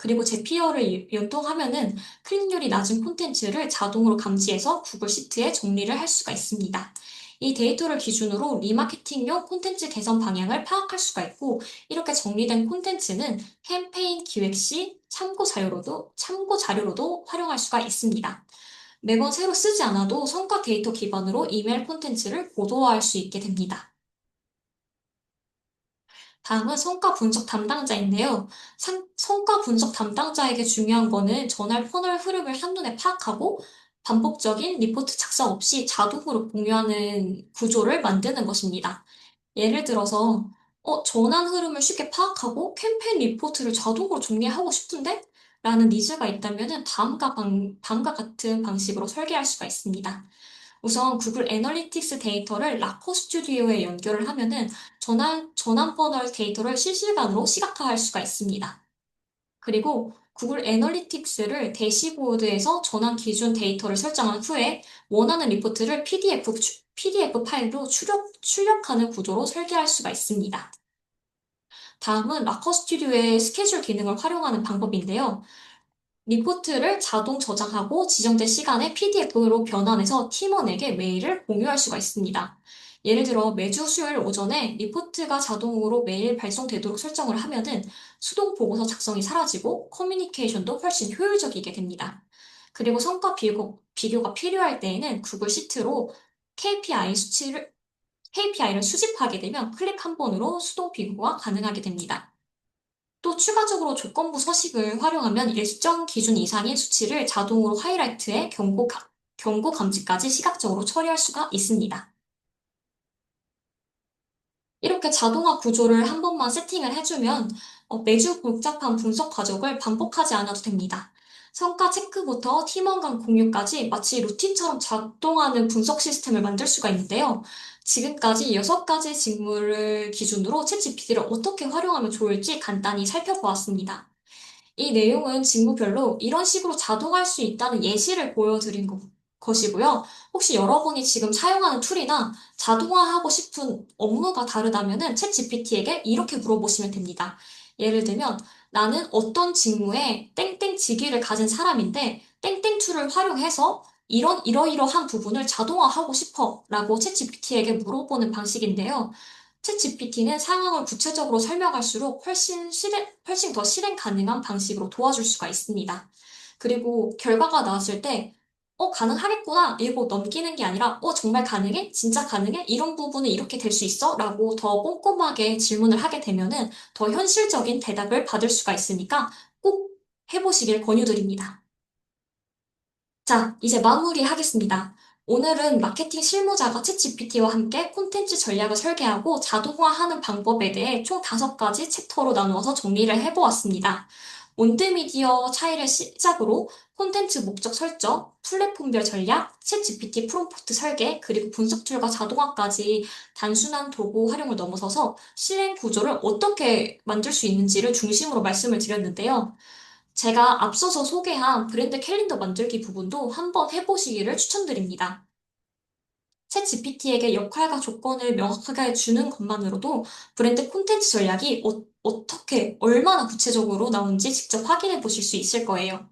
그리고 제피어를 연동하면은 클릭률이 낮은 콘텐츠를 자동으로 감지해서 구글 시트에 정리를 할 수가 있습니다. 이 데이터를 기준으로 리마케팅용 콘텐츠 개선 방향을 파악할 수가 있고 이렇게 정리된 콘텐츠는 캠페인 기획 시 참고 자료로도 활용할 수가 있습니다. 매번 새로 쓰지 않아도 성과 데이터 기반으로 이메일 콘텐츠를 고도화할 수 있게 됩니다. 다음은 성과 분석 담당자인데요. 성과 분석 담당자에게 중요한 거는 전날 퍼널 흐름을 한눈에 파악하고 반복적인 리포트 작성 없이 자동으로 공유하는 구조를 만드는 것입니다. 예를 들어서, 전환 흐름을 쉽게 파악하고 캠페인 리포트를 자동으로 정리하고 싶은데? 라는 니즈가 있다면 다음과 같은 방식으로 설계할 수가 있습니다. 우선 구글 애널리틱스 데이터를 라커 스튜디오에 연결을 하면은 전환 퍼널 데이터를 실시간으로 시각화할 수가 있습니다. 그리고 구글 애널리틱스를 대시보드에서 전환 기준 데이터를 설정한 후에 원하는 리포트를 PDF 파일로 출력하는 구조로 설계할 수가 있습니다. 다음은 라커 스튜디오의 스케줄 기능을 활용하는 방법인데요. 리포트를 자동 저장하고 지정된 시간에 PDF로 변환해서 팀원에게 메일을 공유할 수가 있습니다. 예를 들어 매주 수요일 오전에 리포트가 자동으로 메일 발송되도록 설정을 하면은 수동 보고서 작성이 사라지고 커뮤니케이션도 훨씬 효율적이게 됩니다. 그리고 비교가 필요할 때에는 구글 시트로 KPI를 수집하게 되면 클릭 한 번으로 수동 비교가 가능하게 됩니다. 또 추가적으로 조건부 서식을 활용하면 일정 기준 이상의 수치를 자동으로 하이라이트해 경고 감지까지 시각적으로 처리할 수가 있습니다. 이렇게 자동화 구조를 한 번만 세팅을 해주면 매주 복잡한 분석 과정을 반복하지 않아도 됩니다. 성과 체크부터 팀원 간 공유까지 마치 루틴처럼 작동하는 분석 시스템을 만들 수가 있는데요. 지금까지 6가지 직무를 기준으로 챗GPT를 어떻게 활용하면 좋을지 간단히 살펴보았습니다. 이 내용은 직무별로 이런 식으로 자동할 수 있다는 예시를 보여드린 것이고요. 혹시 여러분이 지금 사용하는 툴이나 자동화하고 싶은 업무가 다르다면은 챗 GPT에게 이렇게 물어보시면 됩니다. 예를 들면 나는 어떤 직무에 땡땡 직위를 가진 사람인데 땡땡 툴을 활용해서 이러이러한 부분을 자동화하고 싶어 라고 챗 GPT에게 물어보는 방식인데요. 챗GPT는 상황을 구체적으로 설명할수록 훨씬 더 실행 가능한 방식으로 도와줄 수가 있습니다. 그리고 결과가 나왔을 때, 가능하겠구나. 이러고 넘기는 게 아니라, 정말 가능해? 진짜 가능해? 이런 부분은 이렇게 될 수 있어? 라고 더 꼼꼼하게 질문을 하게 되면은 더 현실적인 대답을 받을 수가 있으니까 꼭 해보시길 권유드립니다. 자, 이제 마무리하겠습니다. 오늘은 마케팅 실무자가 챗GPT와 함께 콘텐츠 전략을 설계하고 자동화하는 방법에 대해 총 5가지 챕터로 나누어서 정리를 해보았습니다. 온드미디어 차이를 시작으로 콘텐츠 목적 설정, 플랫폼별 전략, 챗GPT 프롬프트 설계, 그리고 분석 툴과 자동화까지 단순한 도구 활용을 넘어서서 실행 구조를 어떻게 만들 수 있는지를 중심으로 말씀을 드렸는데요. 제가 앞서서 소개한 브랜드 캘린더 만들기 부분도 한번 해보시기를 추천드립니다. 챗 GPT에게 역할과 조건을 명확하게 주는 것만으로도 브랜드 콘텐츠 전략이 어떻게, 얼마나 구체적으로 나오는지 직접 확인해 보실 수 있을 거예요.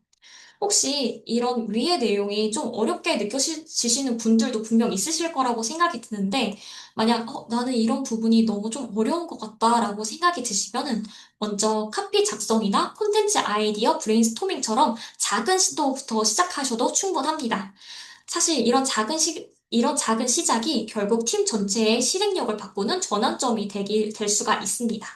혹시 이런 위의 내용이 좀 어렵게 느껴지시는 분들도 분명 있으실 거라고 생각이 드는데, 만약, 나는 이런 부분이 너무 좀 어려운 것 같다라고 생각이 드시면은, 먼저 카피 작성이나 콘텐츠 아이디어 브레인스토밍처럼 작은 시도부터 시작하셔도 충분합니다. 사실 이런 작은 시작이 결국 팀 전체의 실행력을 바꾸는 전환점이 될 수가 있습니다.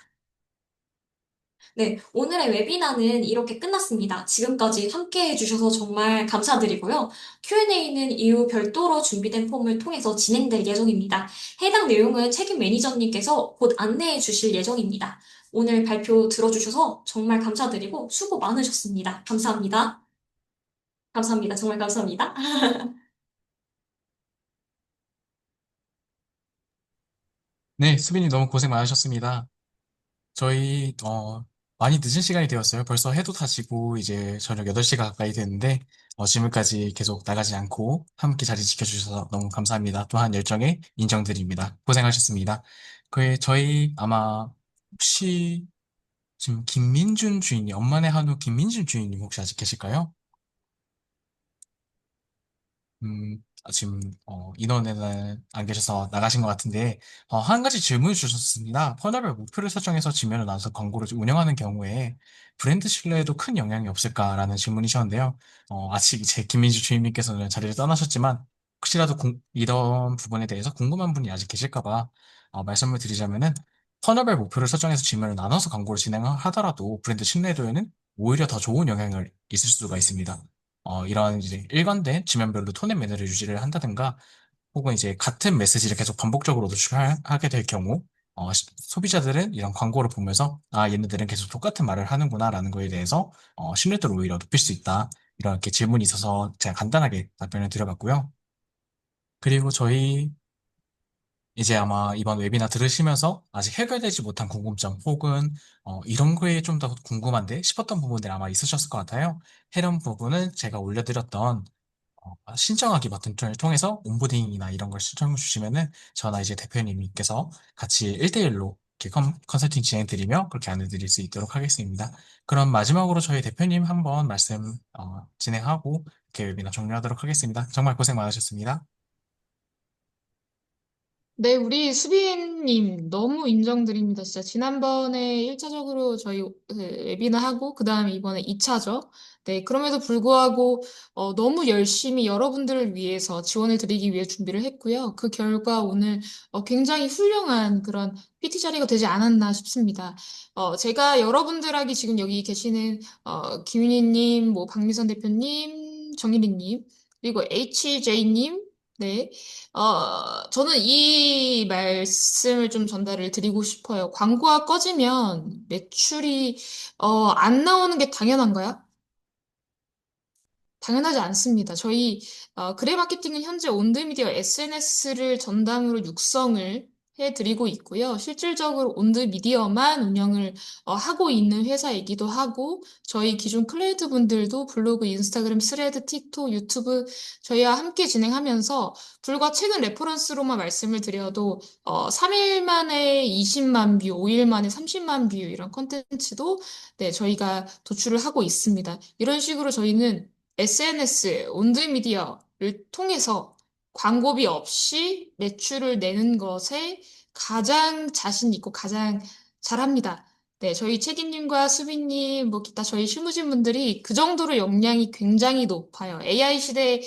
네, 오늘의 웨비나는 이렇게 끝났습니다. 지금까지 함께 해주셔서 정말 감사드리고요. Q&A는 이후 별도로 준비된 폼을 통해서 진행될 예정입니다. 해당 내용은 책임 매니저님께서 곧 안내해 주실 예정입니다. 오늘 발표 들어주셔서 정말 감사드리고 수고 많으셨습니다. 감사합니다. 감사합니다. 정말 감사합니다. 네, 수빈님 너무 고생 많으셨습니다. 저희, 많이 늦은 시간이 되었어요. 벌써 해도 타지고 이제 저녁 8시가 가까이 됐는데, 지금까지 계속 나가지 않고 함께 자리 지켜주셔서 너무 감사합니다. 또한 열정에 인정드립니다. 고생하셨습니다. 저희 아마 혹시 지금 김민준 주인님, 엄마네 한우 김민준 주인님 혹시 아직 계실까요? 지금 인원에는 안 계셔서 나가신 것 같은데 한 가지 질문을 주셨습니다. 퍼널별 목표를 설정해서 지면을 나눠서 광고를 운영하는 경우에 브랜드 신뢰에도 큰 영향이 없을까라는 질문이셨는데요. 아직 제 김민주 주임님께서는 자리를 떠나셨지만 혹시라도 이런 부분에 대해서 궁금한 분이 아직 계실까 봐 말씀을 드리자면은 터널별 목표를 설정해서 질문을 나눠서 광고를 진행하더라도 브랜드 신뢰도에는 오히려 더 좋은 영향을 있을 수가 있습니다. 이런 이제 일관된 지면별로 톤앤 매너를 유지를 한다든가 혹은 이제 같은 메시지를 계속 반복적으로 노출하게 될 경우 소비자들은 이런 광고를 보면서 아 얘네들은 계속 똑같은 말을 하는구나라는 거에 대해서 신뢰도를 오히려 높일 수 있다. 이렇게 질문이 있어서 제가 간단하게 답변을 드려봤고요. 그리고 저희 이제 아마 이번 웨비나 들으시면서 아직 해결되지 못한 궁금점 혹은 이런 거에 좀 더 궁금한데 싶었던 부분들 아마 있으셨을 것 같아요. 이런 부분은 제가 올려드렸던 신청하기 버튼을 통해서 온보딩이나 이런 걸 신청해 주시면은 저나 이제 대표님께서 같이 1대1로 이렇게 컨설팅 진행 드리며 그렇게 안내 드릴 수 있도록 하겠습니다. 그럼 마지막으로 저희 대표님 한번 말씀 진행하고 이렇게 웨비나 종료하도록 하겠습니다. 정말 고생 많으셨습니다. 네, 우리 수빈님 너무 인정드립니다. 진짜 지난번에 1차적으로 저희 웨비나 하고 그다음에 이번에 2차죠. 네, 그럼에도 불구하고 너무 열심히 여러분들을 위해서 지원을 드리기 위해 준비를 했고요. 그 결과 오늘 굉장히 훌륭한 그런 PT 자리가 되지 않았나 싶습니다. 제가 여러분들에게 지금 여기 계시는 김윤희님, 뭐 박미선 대표님, 정일희님, 그리고 HJ님, 네. 저는 이 말씀을 좀 전달을 드리고 싶어요. 광고가 꺼지면 매출이, 안 나오는 게 당연한가요? 당연하지 않습니다. 저희 그래 마케팅은 현재 온드미디어 SNS를 전담으로 육성을 해드리고 있고요. 실질적으로 온드미디어만 운영을 하고 있는 회사이기도 하고 저희 기존 클라이언트 분들도 블로그, 인스타그램, 스레드, 틱톡, 유튜브 저희와 함께 진행하면서 불과 최근 레퍼런스로만 말씀을 드려도 3일 만에 20만 뷰, 5일 만에 30만 뷰 이런 컨텐츠도 네, 저희가 도출을 하고 있습니다. 이런 식으로 저희는 SNS, 온드미디어를 통해서 광고비 없이 매출을 내는 것에 가장 자신 있고 가장 잘합니다. 네, 저희 책임님과 수빈님, 뭐 기타 저희 실무진분들이 그 정도로 역량이 굉장히 높아요. AI 시대에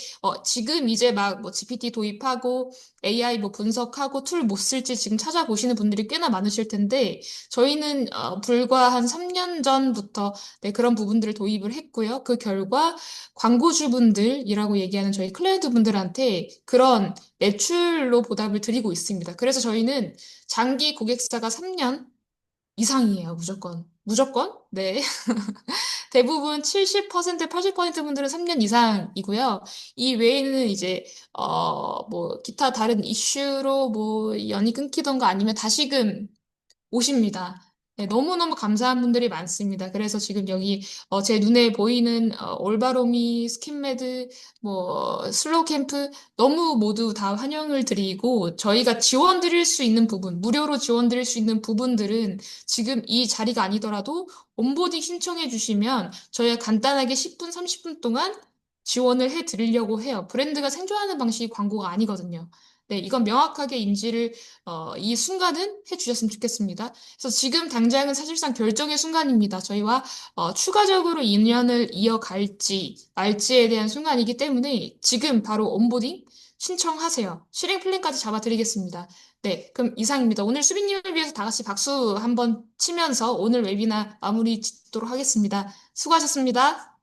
지금 이제 막 뭐 GPT 도입하고 AI 뭐 분석하고 툴 못 쓸지 지금 찾아보시는 분들이 꽤나 많으실 텐데 저희는 불과 한 3년 전부터 네, 그런 부분들을 도입을 했고요. 그 결과 광고주분들이라고 얘기하는 저희 클라이언트 분들한테 그런 매출로 보답을 드리고 있습니다. 그래서 저희는 장기 고객사가 3년 이상이에요, 무조건. 무조건? 네. 대부분 70%, 80% 분들은 3년 이상이고요. 이 외에는 이제, 뭐, 기타 다른 이슈로 뭐, 연이 끊기던가 아니면 다시금 오십니다. 네, 너무너무 감사한 분들이 많습니다. 그래서 지금 여기 제 눈에 보이는 올바로미, 스킨메드, 뭐 슬로우 캠프 너무 모두 다 환영을 드리고 저희가 지원 드릴 수 있는 부분, 무료로 지원 드릴 수 있는 부분들은 지금 이 자리가 아니더라도 온보딩 신청해 주시면 저희가 간단하게 10분, 30분 동안 지원을 해 드리려고 해요. 브랜드가 생존하는 방식이 광고가 아니거든요. 네, 이건 명확하게 인지를 이 순간은 해주셨으면 좋겠습니다. 그래서 지금 당장은 사실상 결정의 순간입니다. 저희와 추가적으로 인연을 이어갈지 말지에 대한 순간이기 때문에 지금 바로 온보딩 신청하세요. 실행 플랜까지 잡아드리겠습니다. 네, 그럼 이상입니다. 오늘 수빈님을 위해서 다 같이 박수 한번 치면서 오늘 웨비나 마무리 짓도록 하겠습니다. 수고하셨습니다.